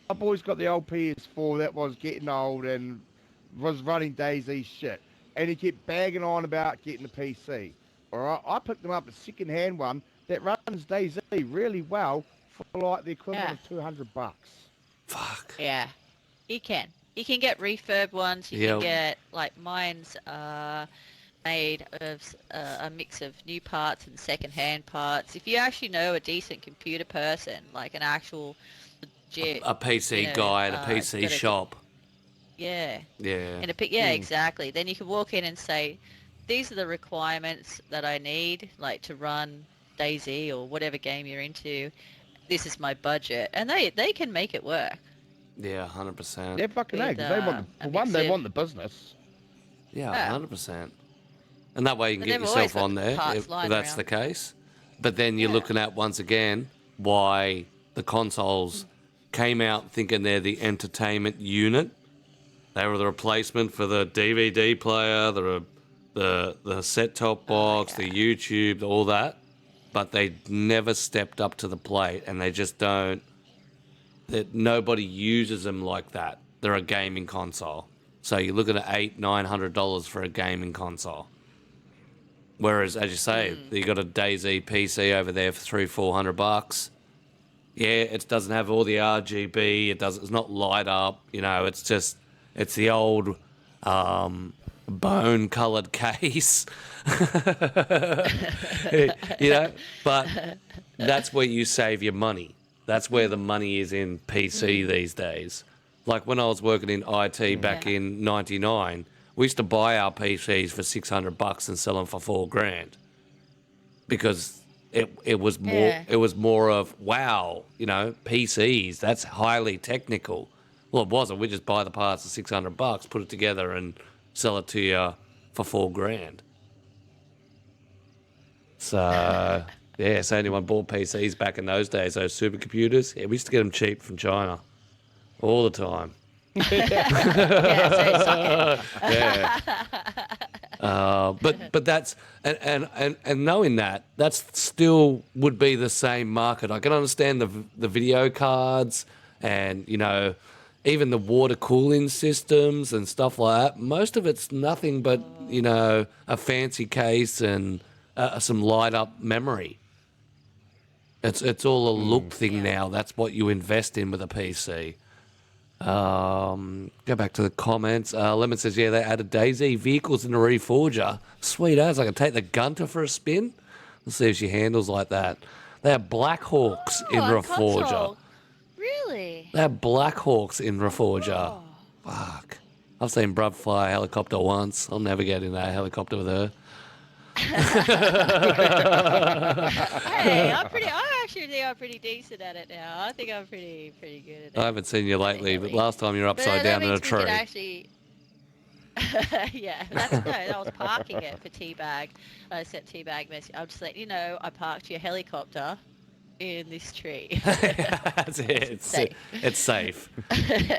My boy's got the old PS4 that was getting old and was running DayZ shit. And he kept bagging on about getting the PC. All right, I picked him up a second-hand one that runs DayZ really well for like the equivalent of $200. fuck. yeah, you can. You can get refurb ones. You can get, like, mine's made of a mix of new parts and second-hand parts. If you actually know a decent computer person, like an actual legit... A PC guy at a PC shop. Yeah. Yeah. And exactly. Then you can walk in and say, these are the requirements that I need, like to run DayZ or whatever game you're into. This is my budget, and they can make it work. Yeah, 100%. They're fucking eggs. They want the business. Yeah, 100%. And that way you can get they've always yourself got on the there parts if lying that's around. the case. But then you're looking at, once again, why the consoles came out thinking they're the entertainment unit. They were the replacement for the DVD player, the set-top box, the YouTube, all that. But they never stepped up to the plate, and they just don't. That nobody uses them like that. They're a gaming console, so you're looking at $800-900 for a gaming console. Whereas, as you say, you got a DayZ PC over there for $300-400. Yeah, it doesn't have all the RGB. It's not light up. You know, it's the old bone-coloured case. You know, but that's where you save your money. That's where the money is in PC these days. Like when I was working in IT back in '99, we used to buy our PCs for $600 and sell them for $4,000 because it was more of, wow, you know, PCs, that's highly technical. Well, it wasn't. We just buy the parts for $600, put it together, and sell it to you for $4,000. So, yeah, so anyone bought PCs back in those days, those supercomputers, we used to get them cheap from China all the time. But that's and knowing that's still would be the same market. I can understand the video cards and, you know, even the water cooling systems and stuff like that. Most of it's nothing but, you know, a fancy case and some light up memory. It's all a look thing now. That's what you invest in with a PC. Go back to the comments. Lemon says, yeah, they added DayZ vehicles in the Reforger. Sweet as, I can take the Gunter for a spin. Let's see if she handles like that. They have Black Hawks in Reforger. Console. Really? They have Black Hawks in Reforger. Fuck. I've seen Bruv fly a helicopter once. I'll never get in that helicopter with her. Hey, I actually think I'm pretty decent at it now. I think I'm pretty good at it. I haven't seen you lately, but last time you were upside down in a tree. Yeah, I was parking it for teabag. I sent teabag message. I'll just let you know I parked your helicopter in this tree. That's it. It's safe. It's safe.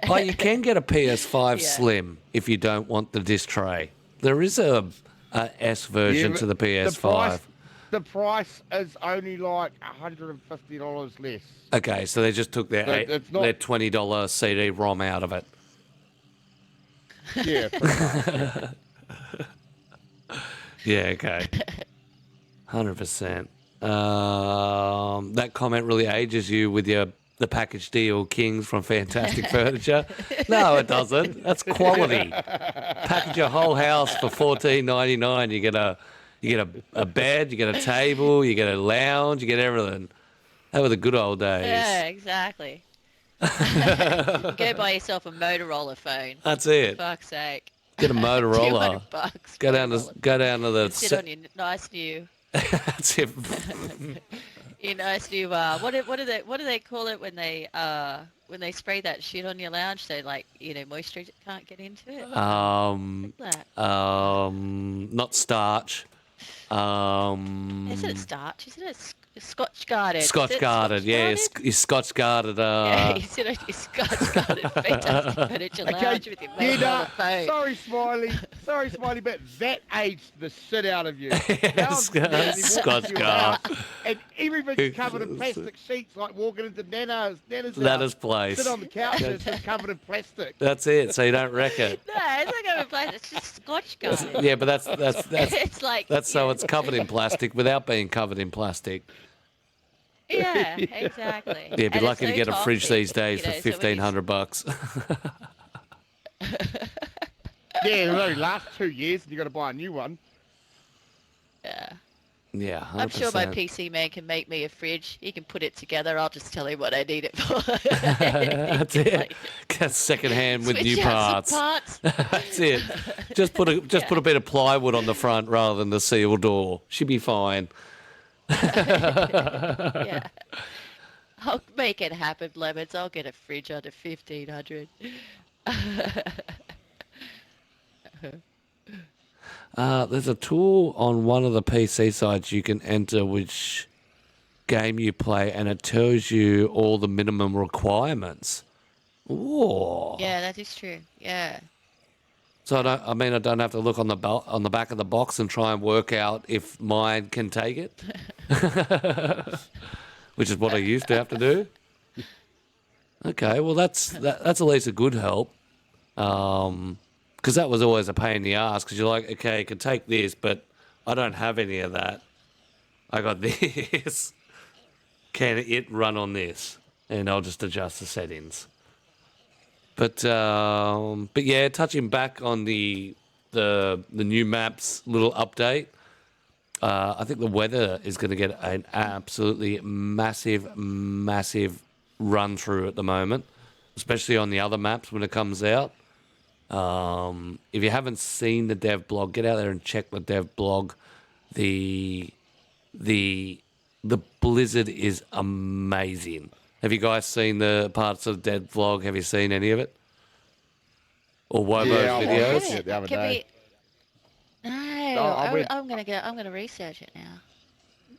Oh, you can get a PS5 Yeah. Slim if you don't want the disc tray. There is a S version to the PS5. The price is only like $150 less. Okay, so they just took their So it's not- their $20 CD-ROM out of it. Yeah, pretty much. Yeah, okay. 100%. That comment really ages you with the package deal Kings from Fantastic Furniture. No, it doesn't. That's quality. Package your whole house for $14.99. You get a bed, you get a table, you get a lounge, you get everything. That were the good old days. Yeah, exactly. Go buy yourself a Motorola phone. That's it. For fuck's sake. Get a Motorola. $200. Go down to the. Sit on your nice new. That's it. Your nice new. What do they call it when they spray that shit on your lounge so moisture can't get into it? Not starch. Isn't it starch? Isn't it Scotch guarded? Scotch guarded, yeah, you're Scotch guarded. Yeah, you sit on your Scotch guarded Fantastic Furniture lounge with your Motorola phone. Sorry, Smiley, but that aged the shit out of you. Scotch guard. And everything's covered in plastic sheets, like walking into Nana's place. Sit on the couch and it's just covered in plastic. That's it, so you don't wreck it. No, it's not covered in plastic. It's just Scotch guarded. Yeah, but that's It's like so it's covered in plastic without being covered in plastic. Yeah, exactly. Yeah, be And lucky it's to get a so fridge toxic, these days for so when you- $1,500. Yeah, it only lasts 2 years and you got to buy a new one. Yeah. Yeah, 100%. I'm sure my PC man can make me a fridge. He can put it together. I'll just tell him what I need it for. That's it. Get second hand with new Switch out parts. some parts. That's it. Just put a bit of plywood on the front rather than the seal door. Should be fine. Yeah. I'll make it happen, Lemons. I'll get a fridge under 1,500. There's a tool on one of the PC sites you can enter which game you play, and it tells you all the minimum requirements. Ooh. Yeah, that is true. Yeah. So I don't have to look on the back of the box and try and work out if mine can take it, which is what I used to have to do. Okay, well that's at least a good help, because that was always a pain in the ass. Because you're like, okay, I can take this, but I don't have any of that. I got this. Can it run on this? And I'll just adjust the settings. But yeah, touching back on the new maps little update, I think the weather is going to get an absolutely massive run through at the moment, especially on the other maps when it comes out. If you haven't seen the dev blog, get out there and check the dev blog. The blizzard is amazing. Have you guys seen the parts of the dev vlog? Have you seen any of it? Or Wobo's Yeah, I videos? watched it the other day. No, I I'm gonna research it now.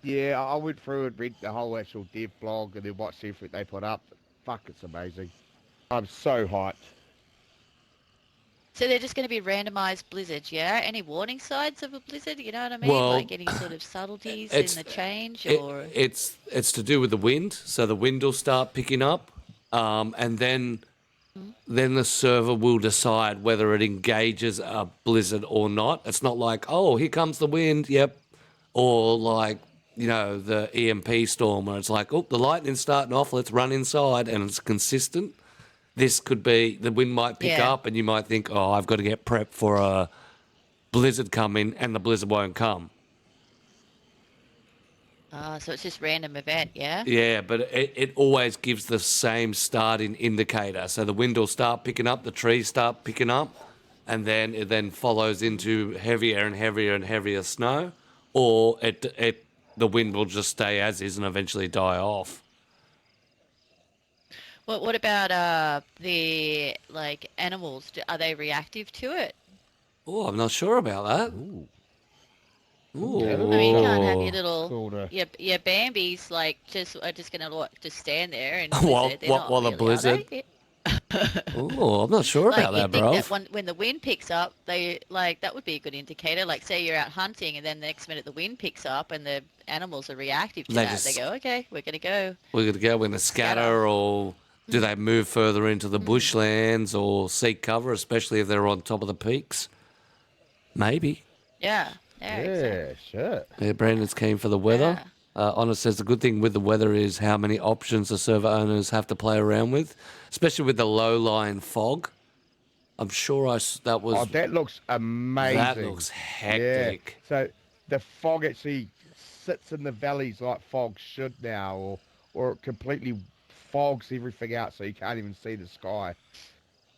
Yeah, I went through and read the whole actual dev blog and then watched everything they put up. Fuck, it's amazing. I'm so hyped. So they're just going to be randomized blizzards, yeah? Any warning signs of a blizzard? You know what I mean? Well, like any sort of subtleties in the change, or It's to do with the wind. So the wind will start picking up, and then the server will decide whether it engages a blizzard or not. It's not like, oh, here comes the wind, yep, or like, you know, the EMP storm where it's like, oh, the lightning's starting off, let's run inside, and it's consistent. This could be, the wind might pick up and you might think, oh, I've got to get prepped for a blizzard coming, and the blizzard won't come. so it's just random event, yeah? Yeah, but it always gives the same starting indicator. So the wind will start picking up, the trees start picking up, and then it then follows into heavier and heavier and heavier snow, or the wind will just stay as is and eventually die off. What about the animals? Are they reactive to it? Oh, I'm not sure about that. Ooh. Ooh. I mean, you can't have your little Cool to- your Bambies like are just gonna just stand there and While- they're not while the really, blizzard- are they? Oh, I'm not sure Like about you that, think bro. that when the wind picks up, they like that would be a good indicator. Like say you're out hunting and then the next minute the wind picks up and the animals are reactive to They that. just- They go, okay, we're gonna go. We're going to go in the scatter, or do they move further into the bushlands or seek cover, especially if they're on top of the peaks? Maybe. Yeah, exactly. Sure. Yeah, Brandon's keen for the weather. Yeah. Honest says the good thing with the weather is how many options the server owners have to play around with, especially with the low-lying fog. I'm sure that was... Oh, that looks amazing. That looks hectic. Yeah. So the fog actually sits in the valleys like fog should now, or it completely fogs everything out so you can't even see the sky.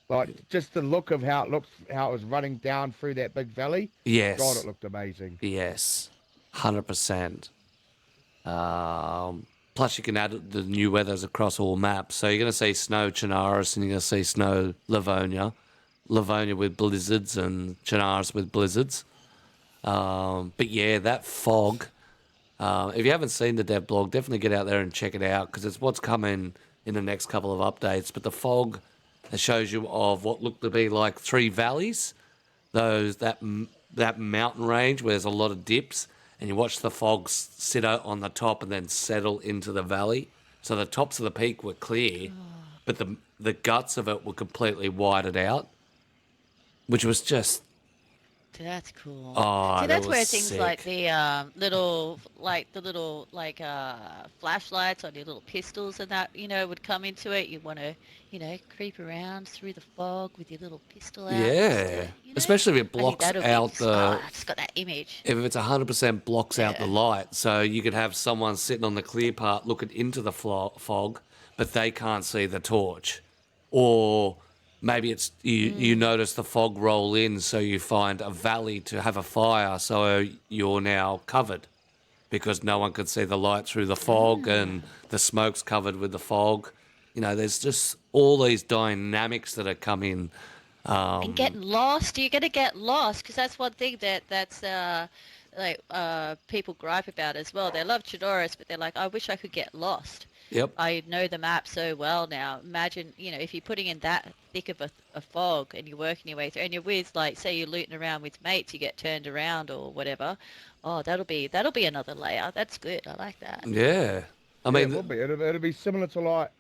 Like just the look of how it was running down through that big valley. Yes. God, it looked amazing. Yes, 100%. Plus, you can add the new weathers across all maps. So you're going to see snow Chinaris and you're going to see snow Livonia. Livonia with blizzards and Chinaris with blizzards. But yeah, that fog. If you haven't seen the dev blog, definitely get out there and check it out because it's what's coming in the next couple of updates. But the fog, it shows you of what looked to be like 3 valleys, that mountain range where there's a lot of dips, and you watch the fog sit out on the top and then settle into the valley. So the tops of the peak were clear, but the guts of it were completely whited out, which was just... That's cool. Oh, See, that that's where was things sick. like the little flashlights on your little pistols and that, would come into it. You want to, creep around through the fog with your little pistol out. Yeah, especially if it I think blocks that'll out be, the... it's got that image. If it's 100% blocks out the Yeah. light, so you could have someone sitting on the clear part looking into the fog, but they can't see the torch. Or maybe it's you notice the fog roll in, so you find a valley to have a fire, so you're now covered because no one could see the light through the fog and the smoke's covered with the fog. There's just all these dynamics that are coming. And getting lost, you're going to get lost because that's one thing that's people gripe about as well. They love Chidorus, but they're like, I wish I could get lost. Yep. I know the map so well now. Imagine, if you're putting in that thick of a fog and you're working your way through, and you're with, like, say you're looting around with mates, you get turned around or whatever. Oh, that'll be another layer. That's good. I like that. Yeah. I Yeah, mean, it would be. It'll be similar to like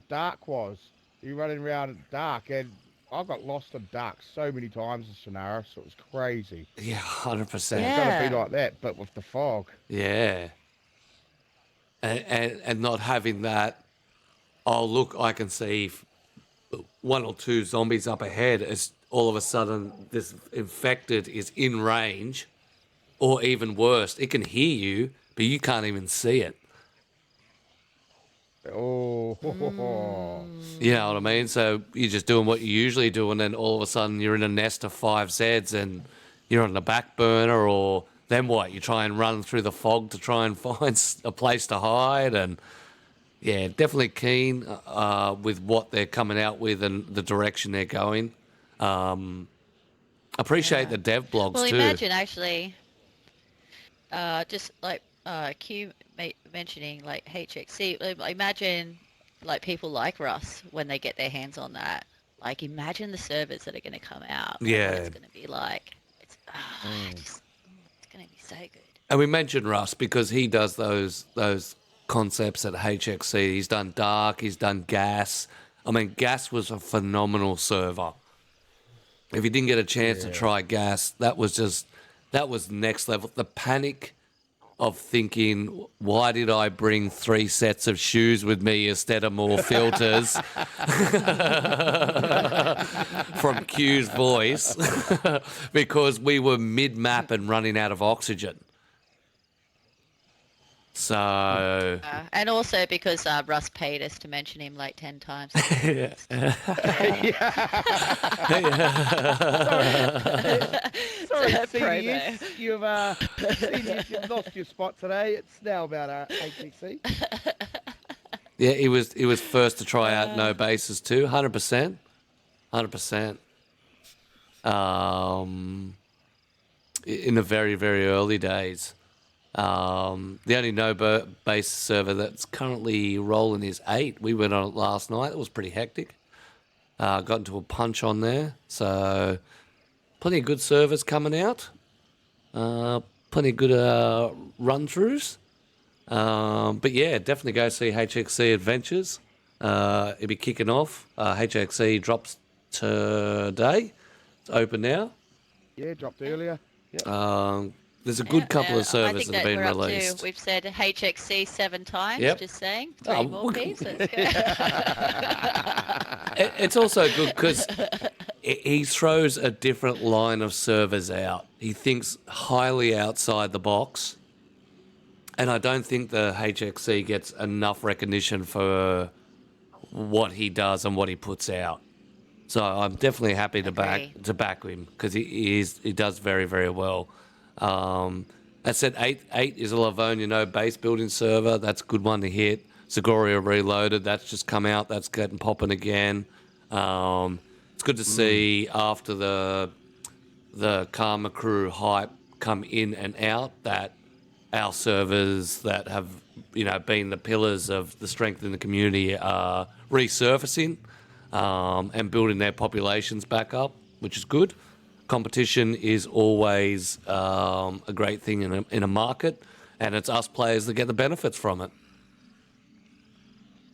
Dark was. You're running around in Dark, and I got lost in Dark so many times in Shannara, so it was crazy. yeah, 100%. Yeah. It's gonna be like that, but with the fog. Yeah. And not having that, oh, look, I can see 1 or 2 zombies up ahead. It's all of a sudden this infected is in range, or even worse, it can hear you, but you can't even see it. Oh, You know what I mean? So you're just doing what you usually do, and then all of a sudden you're in a nest of 5 Zeds and you're on the back burner, or then what? You try and run through the fog to try and find a place to hide. And yeah, definitely keen with what they're coming out with and the direction they're going. Appreciate the dev blogs Well, too. imagine actually, just like Q mentioning like HXC. Imagine like people like Russ when they get their hands on that. Like imagine the servers that are going to come out. Like, Yeah. what it's going to be like. It's going to be so good. And we mentioned Russ because he does those concepts at HXC. He's done Dark, he's done Gas. I mean, Gas was a phenomenal server. If you didn't get a chance to try Gas, that was next level. The panic of thinking, why did I bring 3 sets of shoes with me instead of more filters? From Q's voice. Because we were mid-map and running out of oxygen. So... And also because Russ paid us to mention him like 10 times. Sorry, promo. CDS, you've lost your spot today. It's now about HXC. Yeah, he was first to try out no bases too, 100%. 100%. in the very, very early days. The only no-base server that's currently rolling is 8. We went on it last night. It was pretty hectic. Got into a punch on there. So plenty of good servers coming out. Plenty of good run-throughs. But yeah, definitely go see HXC Adventures. It'll be kicking off. HXC drops today. It's open now. Yeah, dropped earlier. Yep. There's a good couple of I servers think that have been we're up released. we've said HXC 7 times, Yep. just saying. 3 Oh, more piece, let's go. It's also good because he throws a different line of servers out. He thinks highly outside the box. And I don't think the HXC gets enough recognition for what he does and what he puts out. So I'm definitely happy to back him because he does very, very well. I said 8 is a Livonia base building server. That's a good one to hit. Zagoria Reloaded, that's just come out. That's getting popping again. It's good to see after the Karma Crew hype come in and out that our servers that have been the pillars of the strength in the community are resurfacing and building their populations back up, which is good. Competition is always a great thing in a market, and it's us players that get the benefits from it.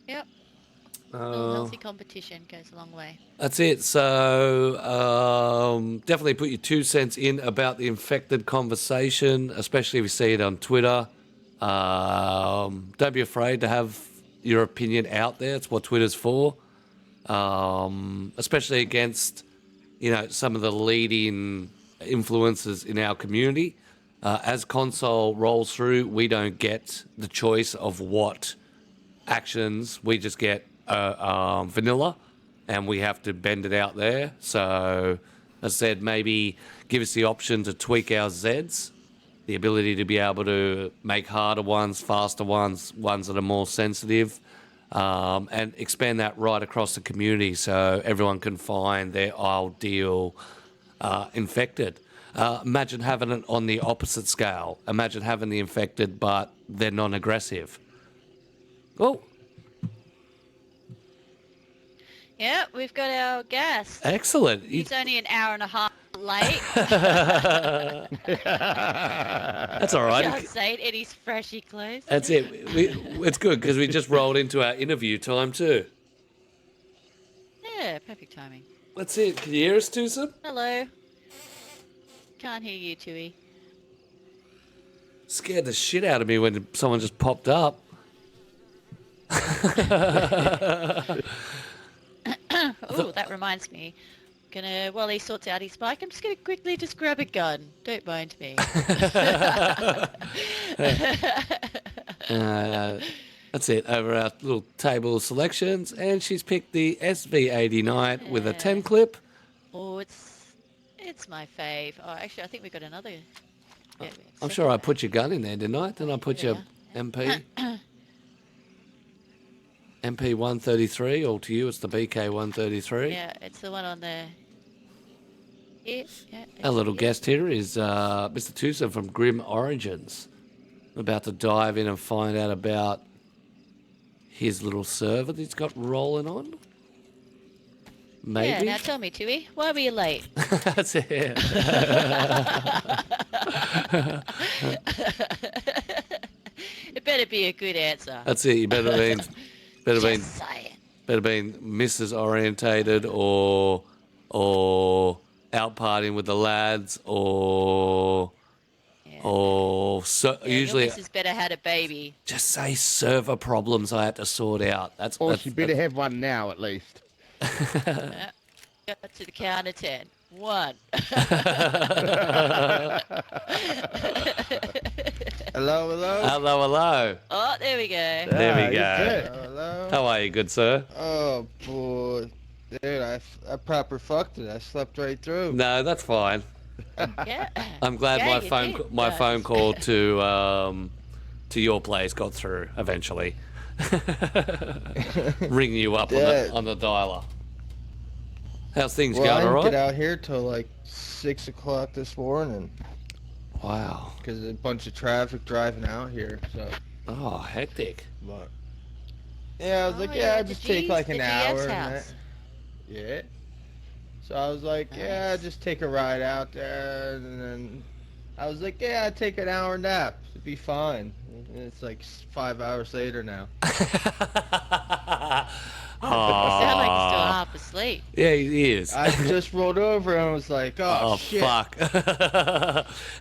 Yep. Healthy competition goes a long way. That's it. So definitely put your 2 cents in about the infected conversation, especially if you see it on Twitter. Don't be afraid to have your opinion out there. It's what Twitter's for, especially against some of the leading influencers in our community. As console rolls through, we don't get the choice of what actions. We just get vanilla, and we have to bend it out there. So, as I said, maybe give us the option to tweak our Zs, the ability to be able to make harder ones, faster ones that are more sensitive, and expand that right across the community so everyone can find their ideal infected. Imagine having it on the opposite scale. Imagine having the infected, but they're non-aggressive. Oh, Yeah, we've got our guest. excellent. He's only an hour and a half late. That's all right. Just saying, in his freshy clothes. That's it. It's good because we just rolled into our interview time too. Yeah, perfect timing. That's it. Can you hear us, Tusa? Hello. Can't hear you, Tui. Scared the shit out of me when someone just popped up. Oh, that reminds me. While he sorts out his bike, I'm just gonna quickly just grab a gun. Don't mind me. That's it. Over our little table of selections, and she's picked the SV89 with a 10 clip. Oh, it's my fave. Oh, actually, I think we got another. Yeah, I'm sure I put your gun in there, didn't I? Didn't I put your MP? MP 133, or to you it's the BK 133. Yeah, it's the one on the. Yeah, Our little guest here is Mr. Tusa from Grim Origins. I'm about to dive in and find out about his little server that he's got rolling on. Maybe. Yeah, now tell me, Tui, why were you late? That's it. It better be a good answer. That's it. You better been Just saying. Mrs. Orientated or out partying with the lads or usually Your missus better had a baby. just say server problems I had to sort out. Or she better have one now, at least. Yeah. Got to the count of 10. 1. Hello, hello. Hello. Oh, there we go. There we go. Hello. How are you, good sir? Oh boy, dude, I proper fucked it. I slept right through. No, that's fine. Yeah. I'm glad Yeah, my you did. phone call to your place got through eventually. Ring you up Yeah. on the dialer. How's things Well, I going? All didn't right. get out here till like 6 o'clock this morning Wow. because a bunch of traffic driving out here. So, Oh, hectic. but yeah, I was like, Oh, yeah, you're I'll at the just take G's, like the an GS hour and that. house. Yeah. So I was like, yeah, Nice. just take a ride out there, and then I was like, yeah, I'd take an hour nap. It'd be fine. And it's like 5 hours later now. You sound like you're still Oh, half asleep. yeah, he is. I just rolled over and I was like, oh, Oh, shit. fuck.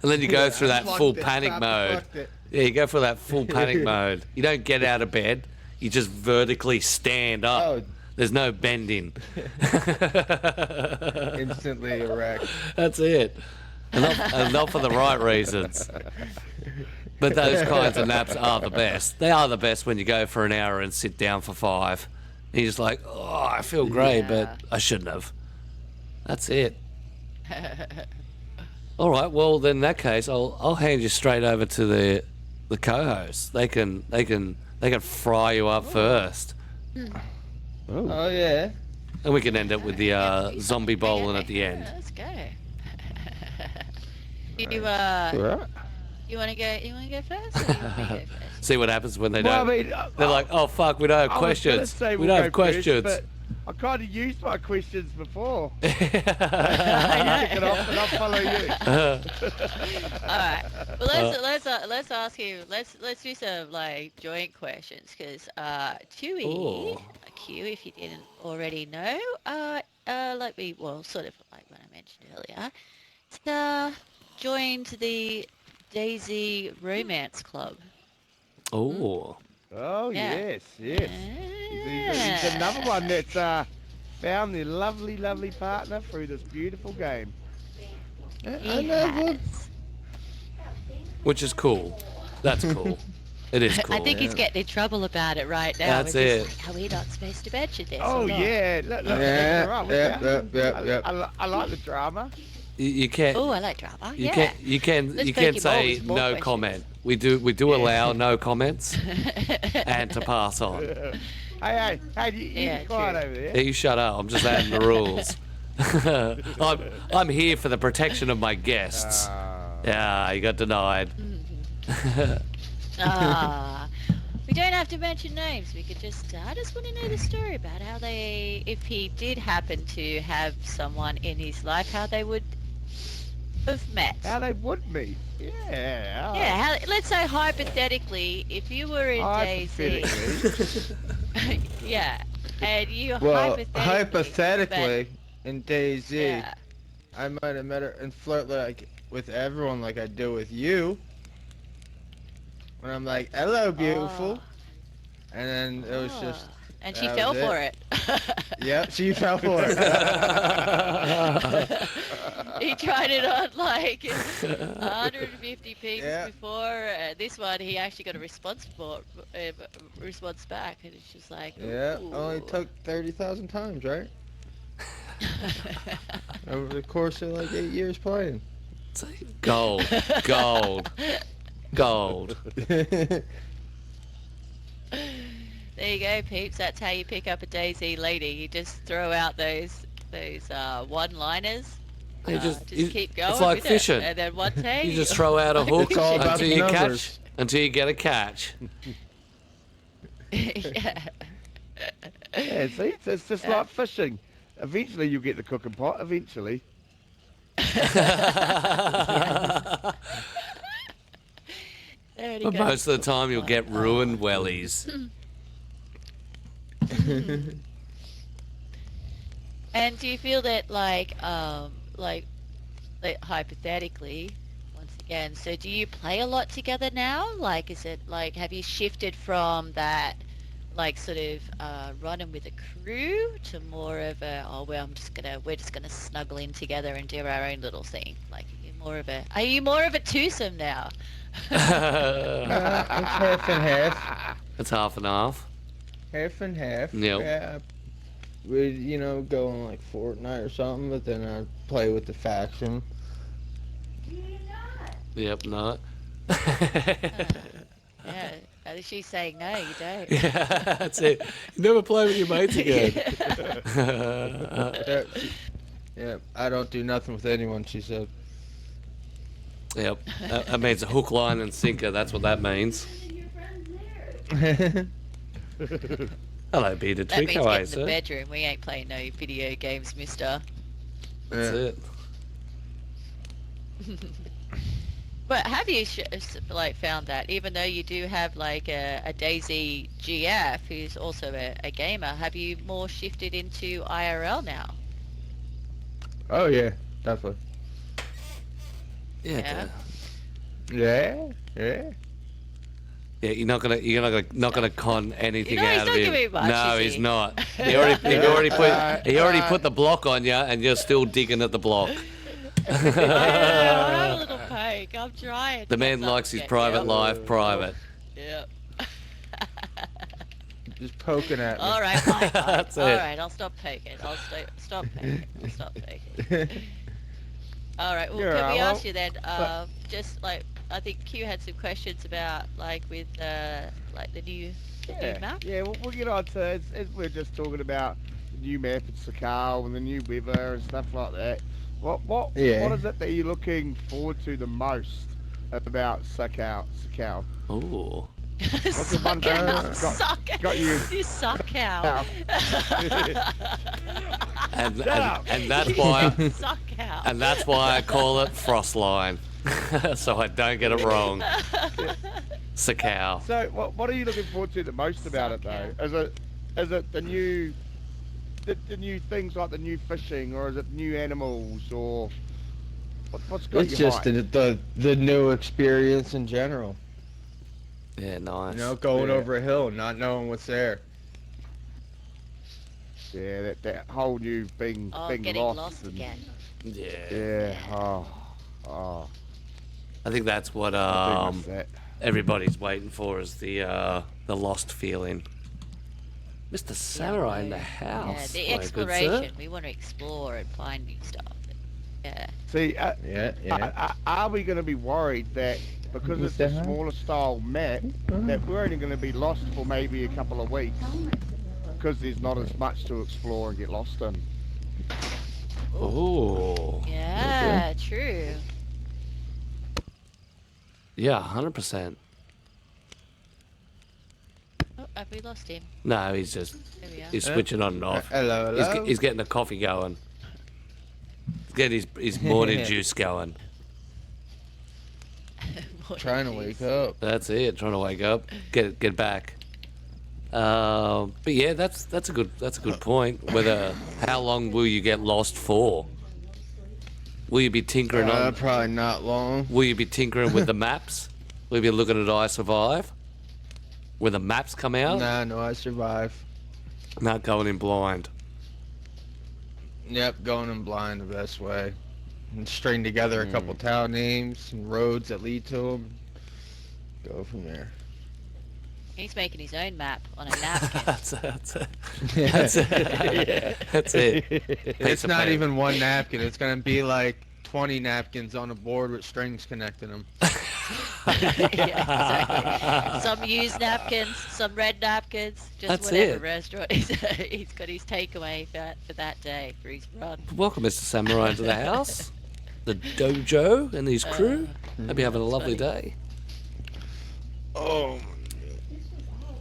And then you go through I that fucked full it, panic Papa mode. fucked it. Yeah, you go for that full panic mode. You don't get out of bed. You just vertically stand up. Oh, There's no bending. instantly erect. That's it. And not for the right reasons. But those kinds of naps are the best. They are the best when you go for an hour and sit down for 5. And you're just like, oh, I feel great, Yeah. but I shouldn't have. That's it. All right. Well, then in that case, I'll hand you straight over to the co-hosts. They can fry you up first, Oh, yeah. and we can end it with the zombie bowling at the Yeah, end. let's go. You Alright. you want to go? You want to go first? Or you want me to go first? See what happens when they Well, don't. I mean, They're like, oh fuck, we don't have I was gonna questions. say We we'll don't have go first, questions. but I kind of used my questions before. I Kick it know. off and I'll follow you. All right. Well, let's ask you. Let's do some like joint questions because Chewy, Ooh. Q, if you didn't already know, like we sort of like when I mentioned earlier, joined the Daisy Romance Club. Oh, Oh, Yeah. yes, yes. He's another one that's found their lovely, lovely partner through this beautiful game. I never. which is cool. That's cool. It is cool. I think he's getting in trouble about it right now. That's We're just it. like, are we not supposed to mention this? Oh, or not? yeah. Look, Yeah, right, look yep, out. yep. I like the drama. You can't. Oh, I like drama. You Yeah. can you can Let's you make can him say always more no questions. comment. We do allow no comments and to pass on. Hey, you Yeah, be quiet true. over there. Yeah, you shut up. I'm just adding the rules. I'm here for the protection of my guests. Yeah, you got denied. We don't have to mention names. We could just, I just want to know the story about how they, if he did happen to have someone in his life, how they would have met. How they would meet. Yeah. Yeah, let's say hypothetically, if you were in Daisy, Hypothetically. yeah, and you Well, hypothetically, hypothetically, in DayZ, yeah, I might have met her and flirt like with everyone like I do with you. When I'm like, hello, beautiful. Oh. And then it was just, Oh. And she that fell was for it. yep, she fell for it. He tried it on like 150 pings Yeah. before. This one, he actually got a response back, and it's just like, Yeah, ooh. only took 30,000 times, right? Over the course of like 8 years playing. Gold. There you go, peeps. That's how you pick up a Daisy lady. You just throw out those one-liners. You Just keep going. It's like with it. fishing. And then one day You just throw out a hook It's all about until the you numbers. until you get a catch. yeah. Yeah, see, it's just like fishing. Eventually you'll get the cooking pot, eventually. There he But goes. most of the time you'll get ruined wellies. And do you feel that like hypothetically, once again, so do you play a lot together now? Like, is it like, have you shifted from that like sort of running with a crew to more of a, oh well, we're just gonna snuggle in together and do our own little thing? Like, are you more of a twosome now? It's half and half. It's half and half. Half and half. Yep. Yeah. We'd, go on like Fortnite or something, but then I'd play with the faction. Yep, not. Yeah. She's saying no, you don't. Yeah, that's it. You never play with your mates again. Yeah, I don't do nothing with anyone, she said. Yep, that means a hook, line, and sinker. That's what that means. Hello, Peter That Twig. means How get are in you, the sir? bedroom. We ain't playing no video games, mister. That's Yeah. it. But have you like found that even though you do have like a Daisy GF who's also a gamer, have you more shifted into IRL now? Oh yeah, definitely. Yeah. Yeah. Yeah. Yeah, you're not gonna con anything You know, he's out of not him. giving much, No, is he's he? not. He already put the block on you, and you're still digging at the block. I have a little poke. I'm trying. The man likes his private life private. Yep. Just poking at me. All right, fine. That's All it. right, I'll stop poking. I'll stop poking. I'll stop poking. All right. Well, Yeah, can we well, ask you then? Just like I think Q had some questions about like with like the new map. Yeah, we'll get on to as we're just talking about the new map at Sakal and the new weather and stuff like that. What is it that you're looking forward to the most about Sakal? Ooh. What's the one thing that's got you? You suck cow. And that's why Suck cow. and that's why I call it Frostline, so I don't get it wrong. Sakal. So what are you looking forward to the most about it though? Is it the new things like the new fishing, or is it new animals, or what's got It's you just hyped? the new experience in general. Yeah, nice. You know, going Yeah. over a hill, not knowing what's there. Yeah, that whole new being Getting lost lost and- again. Yeah. Yeah. Oh. I think that's what I do miss that. everybody's waiting for is the lost feeling. Mr. Samurai in the Yeah, house. the my good sir. exploration. We want to explore and find new stuff. Yeah. See, Yeah. are we going to be worried that because it's a smaller style map that we're only going to be lost for maybe a couple of weeks because there's not as much to explore and get lost in? Ooh. Yeah, true. Yeah, 100%. Oh, have we lost him? No, he's There we are. switching on and off. Hello. He's getting the coffee going. He's getting his morning juice going. Trying to wake up. That's it. Trying to wake up, get back. But yeah, that's a good point. How long will you get lost for? Will you be tinkering on? Probably not long. Will you be tinkering with the maps? Will you be looking at I Survive? When the maps come out? No, I survive. Not going in blind. Yep, going in blind the best way. And string together a couple town names and roads that lead to them. Go from there. He's making his own map on a napkin. That's it. That's it. It's not even one napkin. It's gonna be like 20 napkins on a board with strings connecting them. Yeah, exactly. Some used napkins, some red napkins, just That's whatever it. restaurant he's got his takeaway for that day for his run. Welcome, Mr. Samurai, to the house. The dojo and his crew. Hope you're having a lovely day. Oh.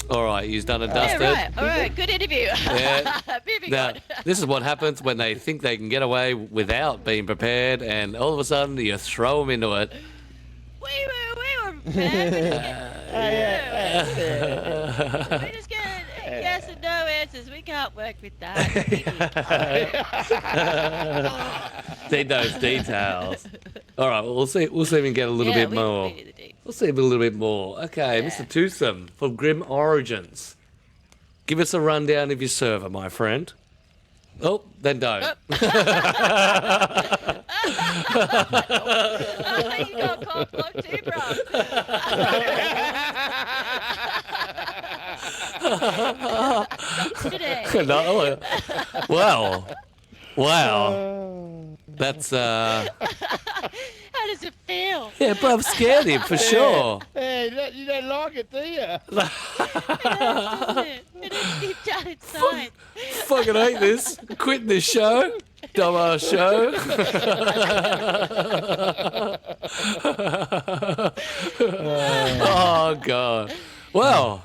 All right, you've done and Yeah, dusted. all right, good interview. Yeah. Moving Now, on. this is what happens when they think they can get away without being prepared, and all of a sudden you throw them into it. We were prepared. We're just getting yes and no answers. We can't work with that. Need those details. All right, well, we'll see. We'll see if we can get a little bit more. We need the details. We'll see a little bit more. Okay, Yeah. Mr. Twosome from Grim Origins. Give us a rundown of your server, my friend. Oh, then don't. You got caught block too, bro. Today. No, wow. That's How does it feel? yeah, but I've scared him for sure. Yeah, Hey, you don't like it, do you? It doesn't it? It is deep down inside. Fucking hate this. Quitting this show. Dumbass show. Oh, God. Well,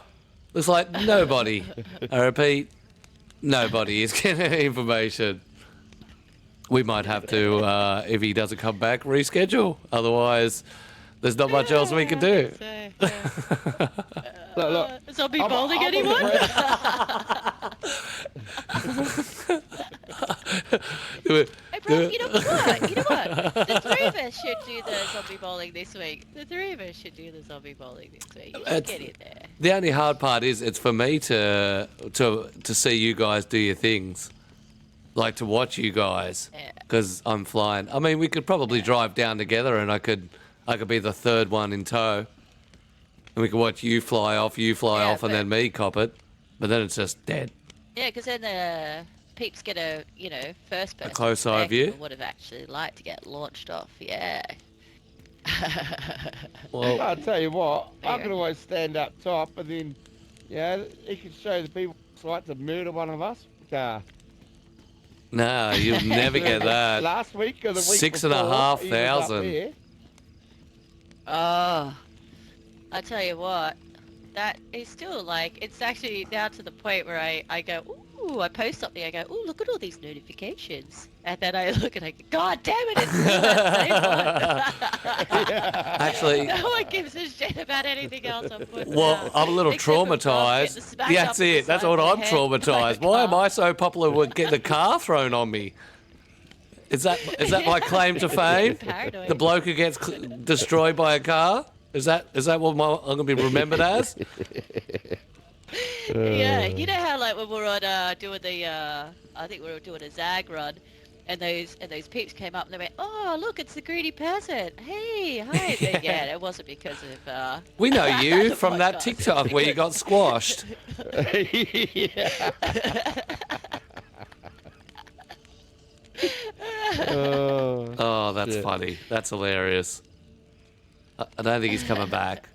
looks like nobody, I repeat, nobody is getting any information. We might have to, if he doesn't come back, reschedule. Otherwise, there's not much else we can do. Look, Zombie I'm- bowling I'm on the anyone? Hey, bro, you know what? You know what? The three of us should do the zombie bowling this week. The three of us should do the zombie bowling this week. You should get in there. The only hard part is it's for me to see you guys do your things. Like to watch you guys. Yeah. Because I'm flying. I mean, we could probably drive down together and I could be the third one in tow. And we could watch you fly off, and but- then me cop it. But then it's just dead. Yeah, because then the peeps get a, first person. close eye view? perspective of what have actually like to get launched off. Yeah. Well, I'll tell you what, I Yeah. can always stand up top, and then, you can show the people what it's like to murder one of us. no, you'll never get that. Last week or the week 6,500. before, he was up there. Oh, I tell you what, that is still like, it's actually now to the point where I go, ooh, I post something, I go, ooh, look at all these notifications. And then I look and I go, God damn it, it's still that same one. Actually, No one gives a shit about anything else I'm putting well, out. I'm a little Except for Bob getting traumatized. smacked Yeah, up that's in the it. That's side what of the I'm head by a traumatized. Why am car. I so popular with getting a car thrown on me? Is that my claim to fame? Paranoid. The bloke who gets destroyed by a car? Is that what I'm going to be remembered as? Yeah, you know how like when we were on doing the I think we were doing a Zag run, and those peeps came up and they went, oh look, it's the Greedy Peasant. Hey, hi. But yeah, it wasn't because of We know you the from that podcast. TikTok where you got squashed. Oh, that's shit. funny. That's hilarious. I don't think he's coming back.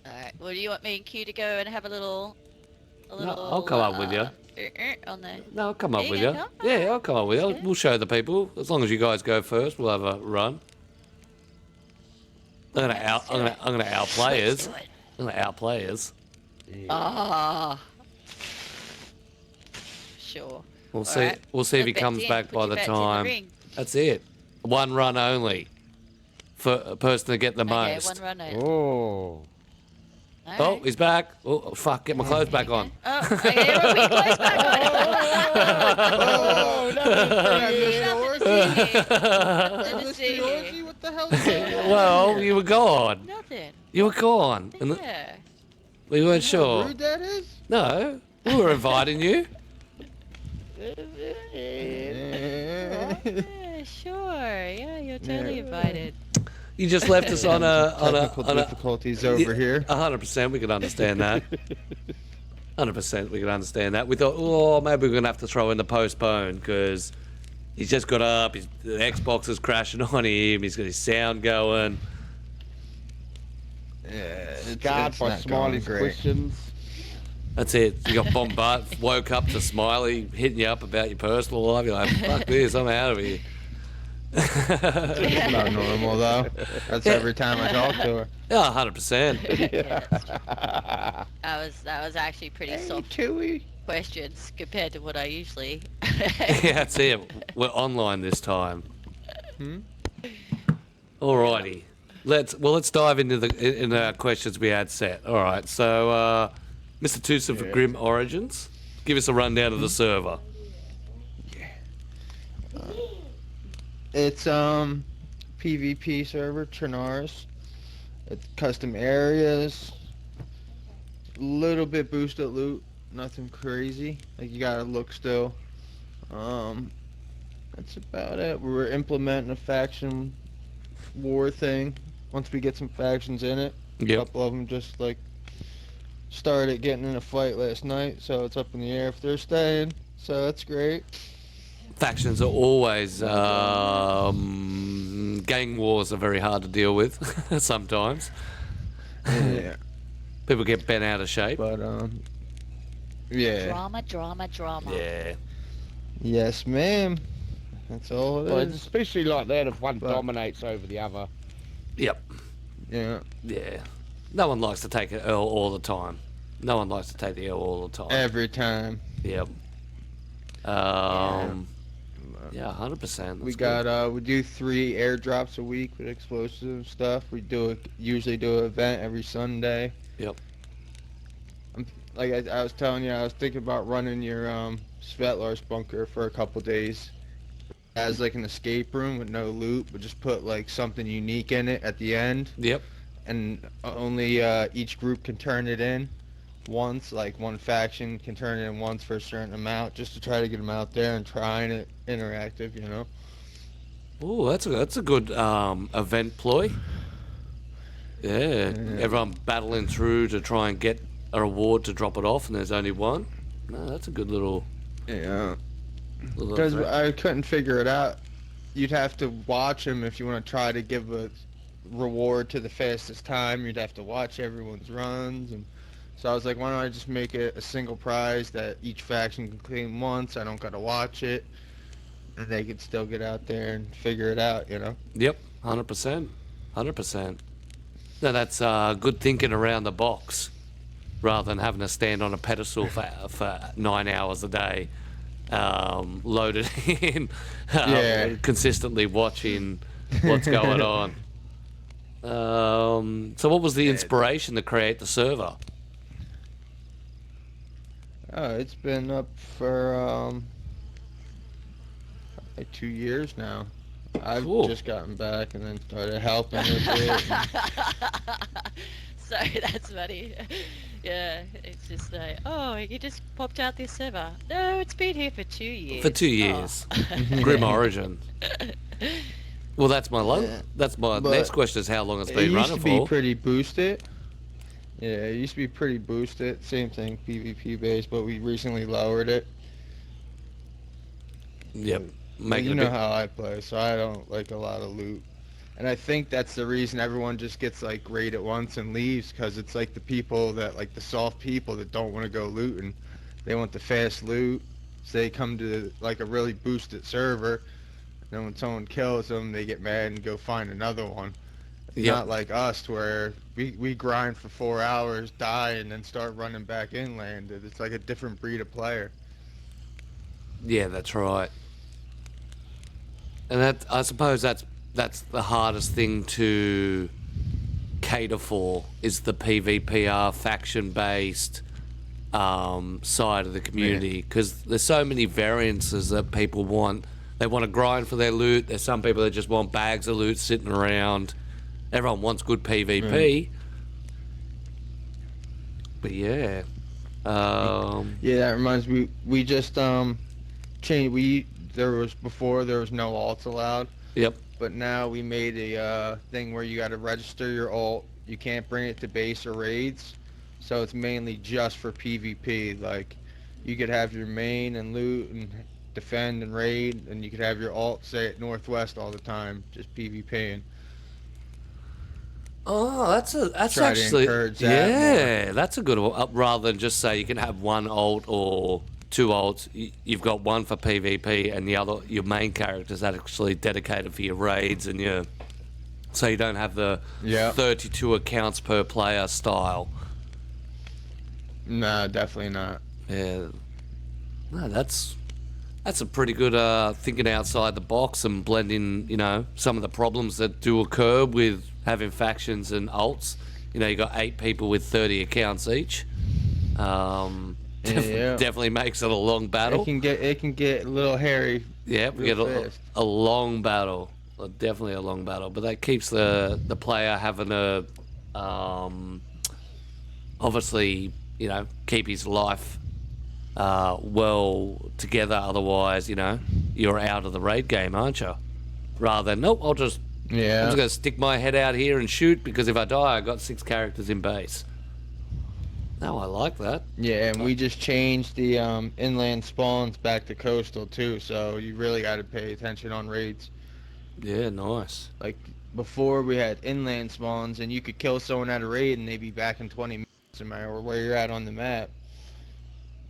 Alright, well, do you want me and Q to go and have a little I'll come up with you. on the No, I'll come up You with gonna you. come? Yeah, I'll come up with you. That's good. We'll show the people. As long as you guys go first, we'll have a run. I'm gonna outplay us. do it. I'm gonna outplay us. Ah. Sure. We'll see. Alright. We'll see if he Put bets comes in, back put by your the bets in the time. ring. That's it. One run only for a person to get the Okay, most. one run out. Oh. Oh, he's back. Oh, fuck! Get my clothes back on. Oh, okay, we'll be close back Oh, no, on. Orgy, what the hell is that? Well, you were gone. Nothing. You were gone, and Yeah. we weren't sure. Rude that is? No, we were inviting you. Yeah, sure. Yeah, you're totally invited. You just left us on Technical a difficulties over here. 100%. We could understand that. 100%. We could understand that. We thought, oh, maybe we're gonna have to throw in the postpone because he's just got up. The Xbox is crashing on him. He's got his sound going. Yeah, it's Scarred by not going Smiley's great. questions. That's it. You got bombarded. Woke up to Smiley hitting you up about your personal life. You're like, fuck this. I'm out of here. It's not normal though. That's every time I talk to her. Yeah, 100%. Yeah, that's true. That was actually pretty soft Chewy. questions compared to what I usually. Yeah, that's it. We're online this time. Alrighty. Let's dive into the questions we had set. All right. So, Mr. Tusa for Grim Origins, give us a rundown of the server. It's PvP server, Trinars. It's custom areas. Little bit boosted loot, nothing crazy. Like you gotta look still. That's about it. We're implementing a faction war thing. Once we get some factions in it, a Yep. couple of them just like started getting in a fight last night, so it's up in the air if they're staying. So that's great. Factions are always gang wars are very hard to deal with sometimes. Yeah. People get bent out of shape. But yeah. Drama. Yeah. Yes, ma'am. That's all Well, it it's is. especially like that if one But- dominates over the other. Yep. Yeah. Yeah. No one likes to take an L all the time. No one likes to take the L all the time. Every time. Yep. Yeah, 100%. We got we do 3 airdrops a week with explosives and stuff. We usually do an event every Sunday. Yep. Like I was telling you, I was thinking about running your Svetlar's bunker for a couple days as like an escape room with no loot, but just put like something unique in it at the end, Yep. and only each group can turn it in once. Like one faction can turn it in once for a certain amount, just to try to get them out there and trying it interactive, you know. Oh, that's a good event ploy. Yeah. Everyone battling through to try and get a reward to drop it off, and there's only one. No, that's a good little. Yeah. little Because event. I couldn't figure it out. You'd have to watch them if you want to try to give a reward to the fastest time. You'd have to watch everyone's runs, and so I was like, why don't I just make it a single prize that each faction can claim once? I don't got to watch it, and they could still get out there and figure it out, you know? Yep. 100%. 100%. No, that's good thinking around the box, rather than having to stand on a pedestal for 9 hours a day, loaded in, Yeah. consistently watching what's going on. So what was the inspiration to create the server? Oh, it's been up for like 2 years now. I've Cool. just gotten back and then started helping a bit. Sorry, that's funny. Yeah, it's just like, oh, you just popped out this server. No, it's been here for 2 years. For 2 years. Grim Origin. Well, that's my But next question is how long it's It been used running to be for. pretty boosted. Yeah, it used to be pretty boosted. Same thing, PvP based, but we recently lowered it. Yep. But Make you it a know bit. how I play, so I don't like a lot of loot. And I think that's the reason everyone just gets like great at once and leaves, because it's like the people that, like the soft people that don't want to go looting. They want the fast loot, so they come to like a really boosted server. And then when someone kills them, they get mad and go find another one. It's Yep. not like us where we grind for 4 hours, die, and then start running back inland. It's like a different breed of player. Yeah, that's right. And that, I suppose that's the hardest thing to cater for, is the PvPR faction-based side of the community, because there's so many variances that people want. They want to grind for their loot. There's some people that just want bags of loot sitting around. Everyone wants good PvP. But yeah. Yeah, that reminds me. We just changed. There was no alts allowed, Yep. but now we made a thing where you got to register your alt. You can't bring it to base or raids, so it's mainly just for PvP. Like, you could have your main and loot and defend and raid, and you could have your alt say at northwest all the time, just PvPing. Oh, that's Try to actually encourage that yeah, that's a good one. Rather than just say you can have one alt or two alts, you've got one for PvP and the other, your main character's actually dedicated for your raids and your, so you don't have the Yeah. 32 accounts per player style. No, definitely not. Yeah, no, that's a pretty good thinking outside the box and blending, some of the problems that do occur with having factions and alts. You got 8 people with 30 accounts each. Yeah. Definitely makes it a long battle. It can get a little hairy. Yeah, we real get fast. a long battle. Definitely a long battle. But that keeps the player having a obviously, keep his life well together. Otherwise, you're out of the raid game, aren't you? Rather than, nope, I'm just going to stick my head out here and shoot, because if I die, I got 6 characters in base. No, I like that. Yeah, and we just changed the inland spawns back to coastal too, so you really got to pay attention on raids. Yeah, nice. Like before, we had inland spawns, and you could kill someone at a raid, and they'd be back in 20 minutes, no matter where you're at on the map.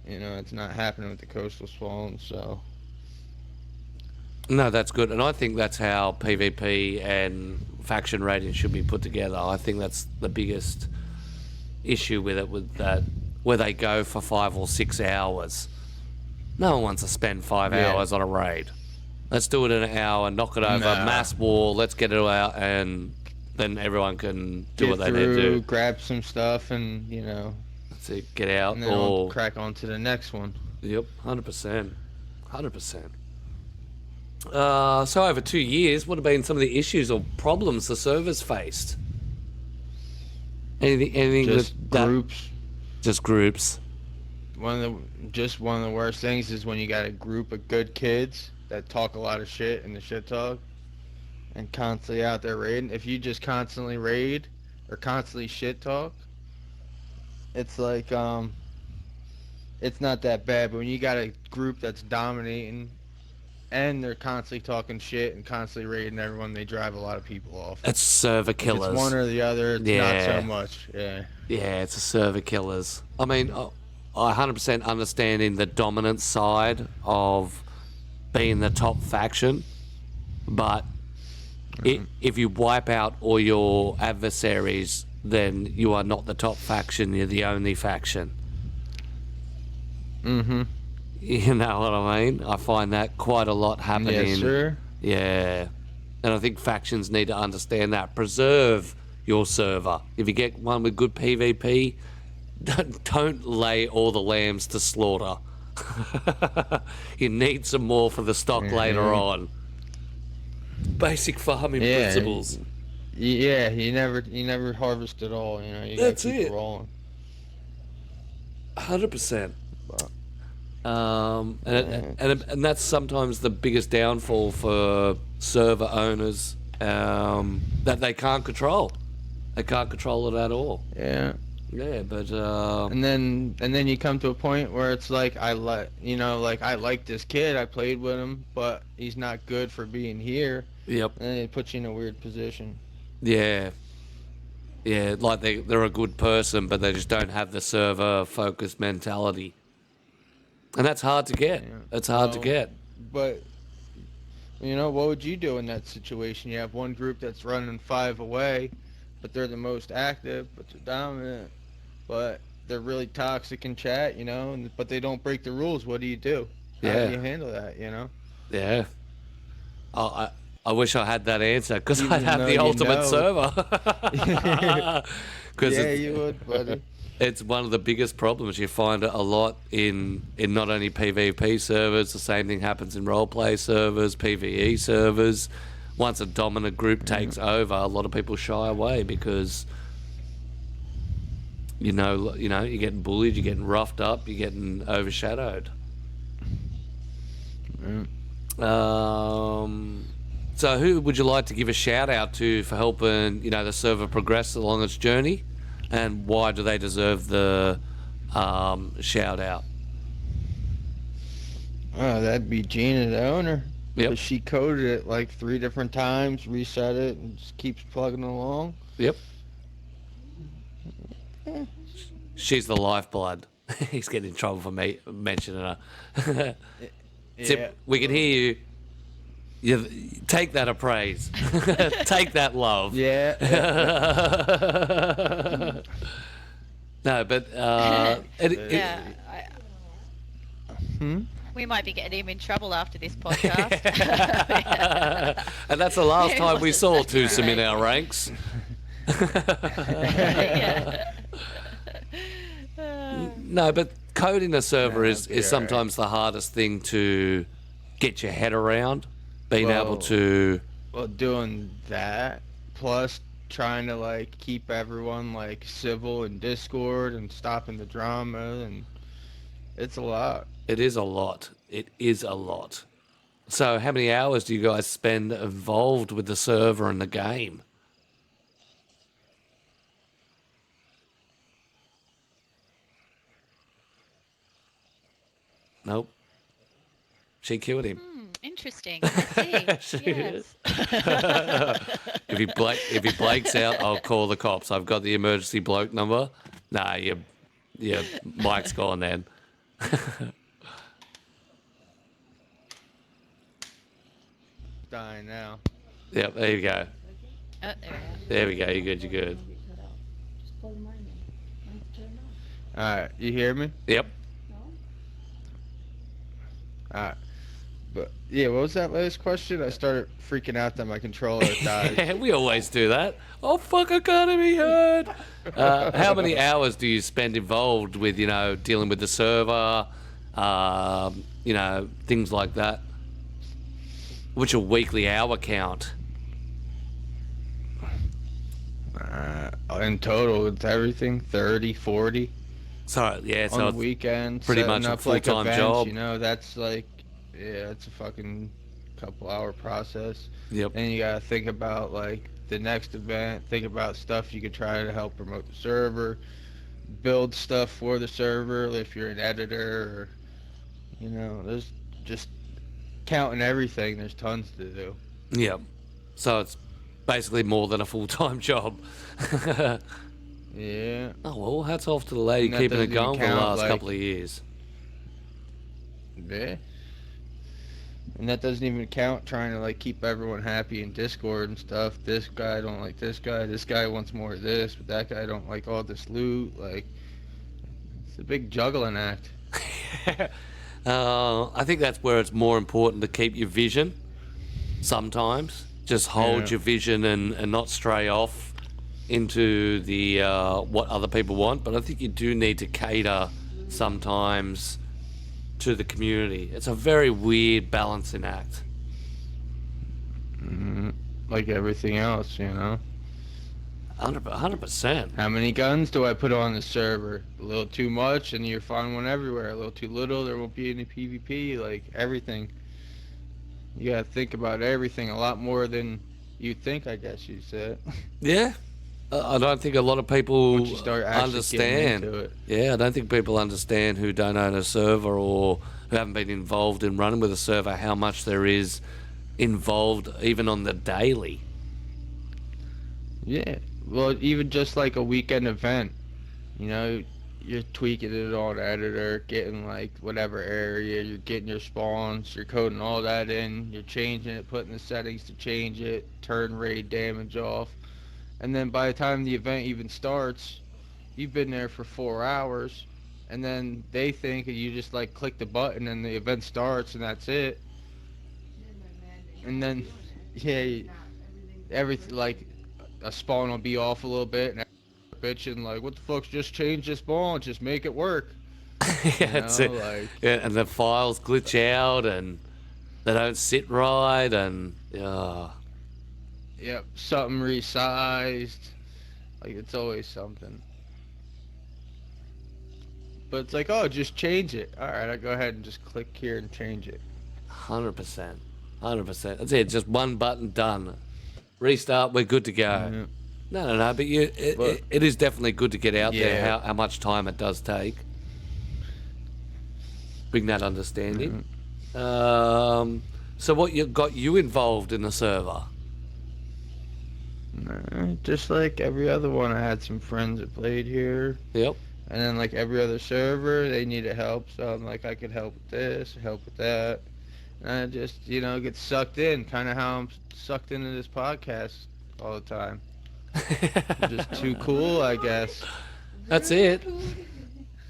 You know, it's not happening with the coastal spawns, so. No, that's good. And I think that's how PvP and faction rating should be put together. I think that's the biggest issue with it, with that, where they go for 5 or 6 hours. No one wants to spend 5 hours on a raid. Let's do it in an hour, knock it over, mass war, let's get it out, and then everyone can do what they need to do. Grab some stuff, and, you know. That's it, get out. And then I'll crack on to the next one. Yep, 100%. 100%. So over 2 years, what have been some of the issues or problems the servers faced? Anything just groups. Just groups. One of the worst things is when you got a group of good kids that talk a lot of shit in the shit talk and constantly out there raiding. If you just constantly raid or constantly shit talk, it's like it's not that bad. But when you got a group that's dominating and they're constantly talking shit and constantly raiding everyone, they drive a lot of people off. It's server killers. If it's one or the other, it's not so much. Yeah. Yeah, it's a server killers. I mean, I 100% understanding the dominant side of being the top faction, but if you wipe out all your adversaries, then you are not the top faction, you're the only faction. Mm-hmm. You know what I mean? I find that quite a lot happening. Yes, sir. Yeah. And I think factions need to understand that. Preserve your server. If you get one with good PvP, don't lay all the lambs to slaughter. You need some more for the stock later on. Basic farming principles. Yeah, you never harvest it all. You know, you That's gotta keep it. it rolling. 100%. And that's sometimes the biggest downfall for server owners, that they can't control. They can't control it at all. Yeah. Yeah, but and then you come to a point where it's like I like this kid, I played with him, but he's not good for being here. Yep. And it puts you in a weird position. Yeah. Yeah, like they're a good person, but they just don't have the server focused mentality. And that's hard to get. Yeah. That's hard to get. But you know, what would you do in that situation? You have one group that's running 5 away, but they're the most active, but they're dominant, but they're really toxic in chat, you know, but they don't break the rules. What do you do? How do you handle that, you know? Yeah. I wish I had that answer, because I'd have the you ultimate know. server. Yeah, you would, buddy. It's one of the biggest problems. You find it a lot in not only PvP servers, the same thing happens in roleplay servers, PvE servers. Once a dominant group takes over, a lot of people shy away because you know you're getting bullied, you're getting roughed up, you're getting overshadowed. So who would you like to give a shout out to for helping the server progress along its journey, and why do they deserve the shout out? Oh, that'd be Gina, the owner. Yep. She coded it like 3 different times, reset it, and just keeps plugging along. Yep. She's the lifeblood. He's getting in trouble for me mentioning her. Tip, we can hear you. You take that appraise. Take that love. Yeah. No, but we might be getting him in trouble after this podcast. And that's the last time we saw twosome in our ranks. No, but coding a server is sometimes the hardest thing to get your head around. Being able to... Well, doing that, plus trying to, keep everyone, civil in Discord and stopping the drama, and it's a lot. It is a lot. It is a lot. So how many hours do you guys spend involved with the server and the game? Nope. She killed him. Interesting. I see. Yes. If he blanks out, I'll call the cops. I've got the emergency bloke number. Nah, your mic's gone then. Dying now. Yep, there you go. Oh, There we go. You're good. You're good. Alright, you hear me? Yep. Alright. But yeah, what was that last question? I started freaking out that my controller died. Yeah, we always do that. Oh fuck! I can't be heard. How many hours do you spend involved with dealing with the server, things like that? What's your weekly hour count? In total, it's everything 30, 40 So yeah, on the weekend. pretty much a up like full-time events, job. That's like, yeah, it's a fucking couple-hour process. Yep. And you gotta think about like the next event. Think about stuff you could try to help promote the server, build stuff for the server if you're an editor, or there's just counting everything. There's tons to do. Yep. So it's basically more than a full-time job. Yeah. Oh well, hats off to the lady And that keeping it doesn't going even for the count, last couple of years. Yeah. And that doesn't even count trying to like keep everyone happy in Discord and stuff. This guy don't like this guy wants more of this, but that guy don't like all this loot. Like, it's a big juggling act. I think that's where it's more important to keep your vision. Sometimes just hold your vision and not stray off into the what other people want. But I think you do need to cater sometimes to the community. It's a very weird balancing act. Like everything else, 100%. How many guns do I put on the server? A little too much, and you'll find one everywhere. A little too little, there won't be any PvP. Like, everything. You gotta think about everything a lot more than you think, I guess you'd say. Yeah. I don't think a lot of people Once you start actually getting understand. into it. Yeah, I don't think people understand who don't own a server or who haven't been involved in running with a server how much there is involved even on the daily. Yeah. Well, even just like a weekend event, you're tweaking it on editor, getting like whatever area, you're getting your spawns, you're coding all that in, you're changing it, putting the settings to change it, turn raid damage off. And then by the time the event even starts, you've been there for 4 hours, and then they think you just like click the button and the event starts and that's it. And then, yeah, everything like a spawn will be off a little bit and bitching like, what the fuck's just changed this spawn? Just make it work. Yeah, that's it. Like, Yeah, and the files glitch out and they don't sit right and yep, something resized. Like, it's always something. But it's like, oh, just change it. Alright, I go ahead and just click here and change it. 100%. 100%. That's it. Just one button, done. Restart, we're good to go. Yeah. No, but it is definitely good to get out there Yeah. how much time it does take. Bring that understanding. So what got you involved in the server? Just like every other one, I had some friends that played here. Yep. And then like every other server, they needed help. So I'm like, I could help with this, help with that. And I just, get sucked in, kind of how I'm sucked into this podcast all the time. I'm just too cool, I guess. That's it.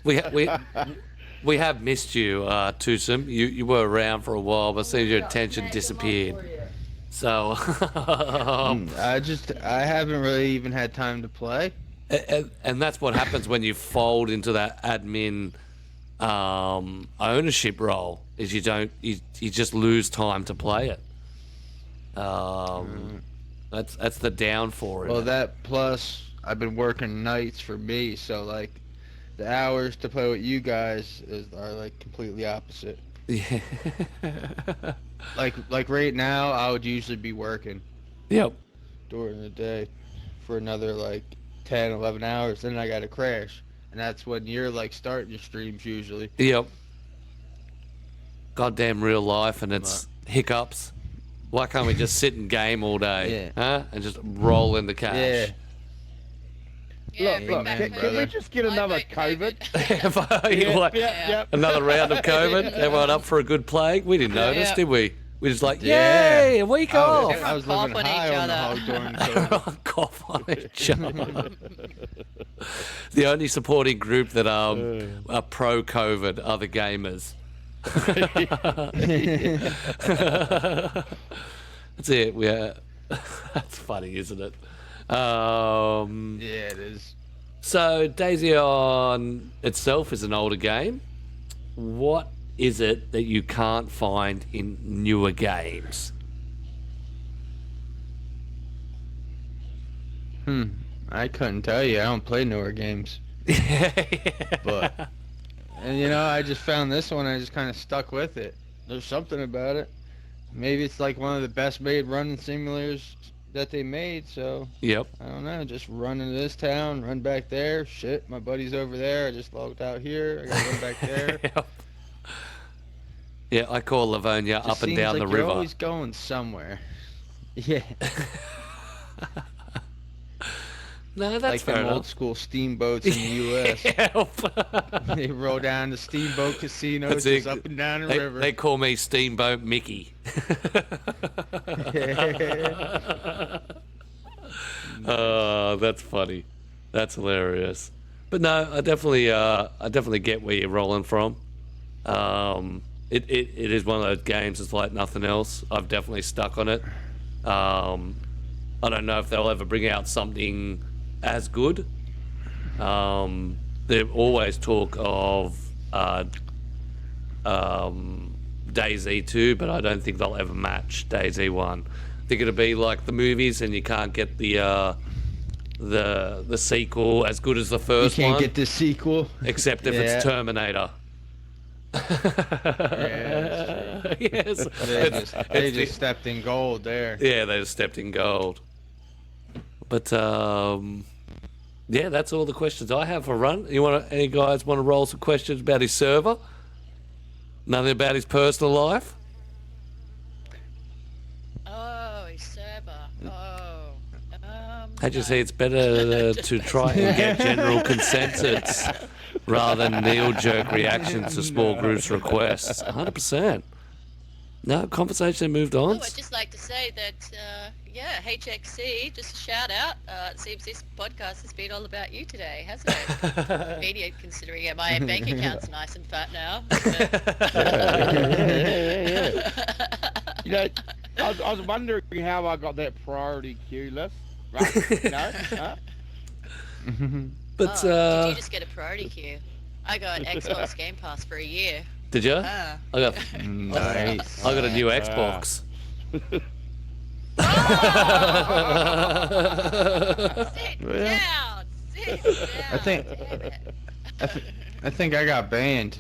We have missed you, Twosome. You were around for a while, but seems your attention disappeared. So I haven't really even had time to play. and that's what happens when you fold into that admin ownership role. Is you just lose time to play it. That's the down for it. Well, that plus I've been working nights for me, so like the hours to play with you guys are like completely opposite. Yeah. Like right now, I would usually be working Yep. during the day for another like 10, 11 hours, then I gotta crash, and that's when you're like starting your streams usually. Yep. goddamn real life and it's hiccups. Why can't we just sit and game all day, huh? And just roll in the cash? Look, Amen, can we just get another COVID? Yep. Another round of COVID. Everyone up for a good plague? We didn't notice, did we? We just like, Yeah. yay, a week off. I was living Cough on high each on the other. hog during COVID. Cough on each other. The only supporting group that are pro-COVID are the gamers. That's it. That's funny, isn't it? Yeah, it is. So Daisy on itself is an older game. What is it that you can't find in newer games? I couldn't tell you. I don't play newer games. But, and you know, I just found this one. I just kind of stuck with it. There's something about it. Maybe it's like one of the best made running simulators that they made. So Yep. I don't know. Just run into this town, run back there. Shit, my buddy's over there. I just logged out here. I gotta run back there. Yep. Yeah, I call Livonia Just up and seems down like the you're river. always going somewhere. Yeah, No, that's like fair them old enough. school steamboats in the U.S. Help. They roll down the steamboat casino, That's just it. up and down the They, river. they call me Steamboat Mickey. Oh, that's funny. That's hilarious. But no, I definitely get where you're rolling from. It is one of those games. It's like nothing else. I've definitely stuck on it. I don't know if they'll ever bring out something as good. They always talk of DayZ 2, but I don't think they'll ever match DayZ 1. I think it'll be like the movies, and you can't get the sequel as good as the You first can't one, get the sequel. except if Yeah. it's Terminator. Yeah, Yes, They It's- just, it's the- stepped in gold there. yeah, they just stepped in gold. But yeah, that's all the questions I have for Run. Any guys want to roll some questions about his server? Nothing about his personal life? Oh, his server. Oh. I just say it's better to try and get general consensus rather than knee-jerk reactions to small groups' requests. 100%. No, conversation moved on. Oh, I'd just like to say that, HXC, just a shout out. It seems this podcast has been all about you today, hasn't it? Convenient, considering my bank account's nice and fat now. You know, I was wondering how I got that priority queue list. Right? No? Huh? But did you just get a priority queue? I got Xbox Game Pass for a year. did you? Ah. I got Nice. a new Xbox. Sit Well, down! Sit down! I think- Damn it. I think I got banned.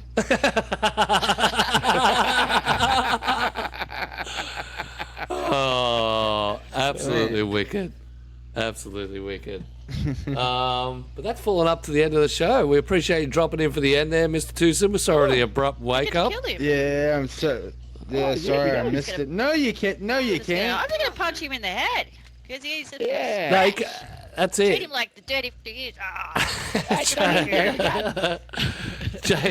Oh, absolutely wicked. Absolutely wicked. But that's fallen up to the end of the show. We appreciate you dropping in for the end there, Mr. Twosome. We're sorry for the abrupt You wake get to up. kill him. Yeah, I'm so. Yeah, Oh, sorry, yeah, I you missed gotta- it. No, you can't. No, you I'm can't. just gonna punch him in the head because he's a Yeah. Like, that's treat it. him like the dirty he is.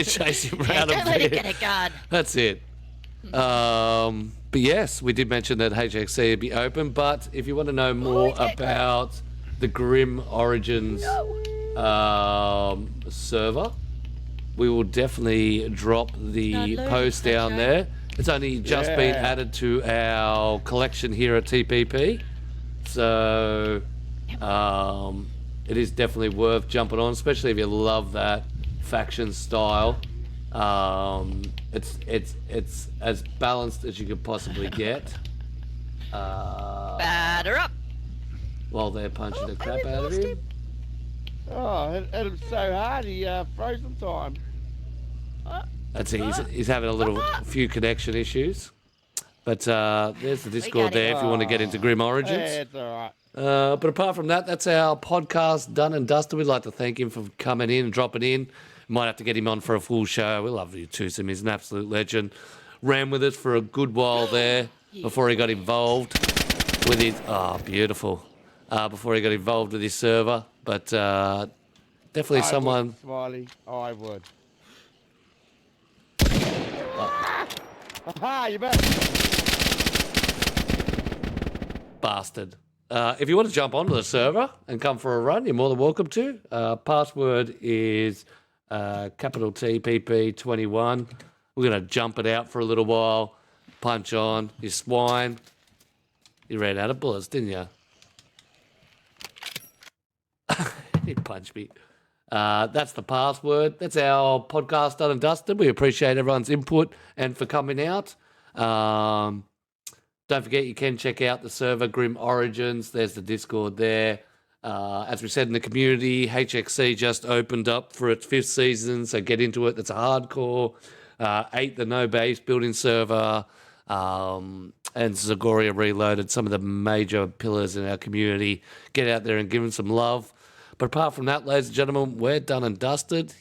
Chase him around Don't a let him bit. get a gun. That's it. But yes, we did mention that HXC would be open. But if you want to know more about the Grim Origins server, we will definitely drop the Download it, post down okay. there. It's only just been Yeah. added to our collection here at TPP. So it is definitely worth jumping on, especially if you love that faction style. It's as balanced as you could possibly get. Batter up. While they're punching the crap out of lost him. Oh, hit him so hard he froze in time. That's it. He's having a few connection issues. But there's the Discord got it. there if you want to get into Grim Origins. Yeah, it's alright. But apart from that, that's our podcast done and dusted. We'd like to thank him for coming in and dropping in. Might have to get him on for a full show. We love you, Twosome. He's an absolute legend. ran with us for a good while there before he got involved with his... Oh, beautiful. Before he got involved with his server. But definitely someone... Would, Smiley. I would. Aha, you're back. Bastard. If you want to jump onto the server and come for a run, you're more than welcome to. Password is capital TPP 21. We're going to jump it out for a little while. Punch on. You swine. You ran out of bullets, didn't you? He punched me. That's the password. That's our podcast done and dusted. We appreciate everyone's input and for coming out. Don't forget, you can check out the server, Grim Origins. There's the Discord there. As we said in the community, HXC just opened up for its 5th season, so get into it. It's a hardcore 8, the no base building server, and Zagoria Reloaded, some of the major pillars in our community. Get out there and give them some love. But apart from that, ladies and gentlemen, we're done and dusted.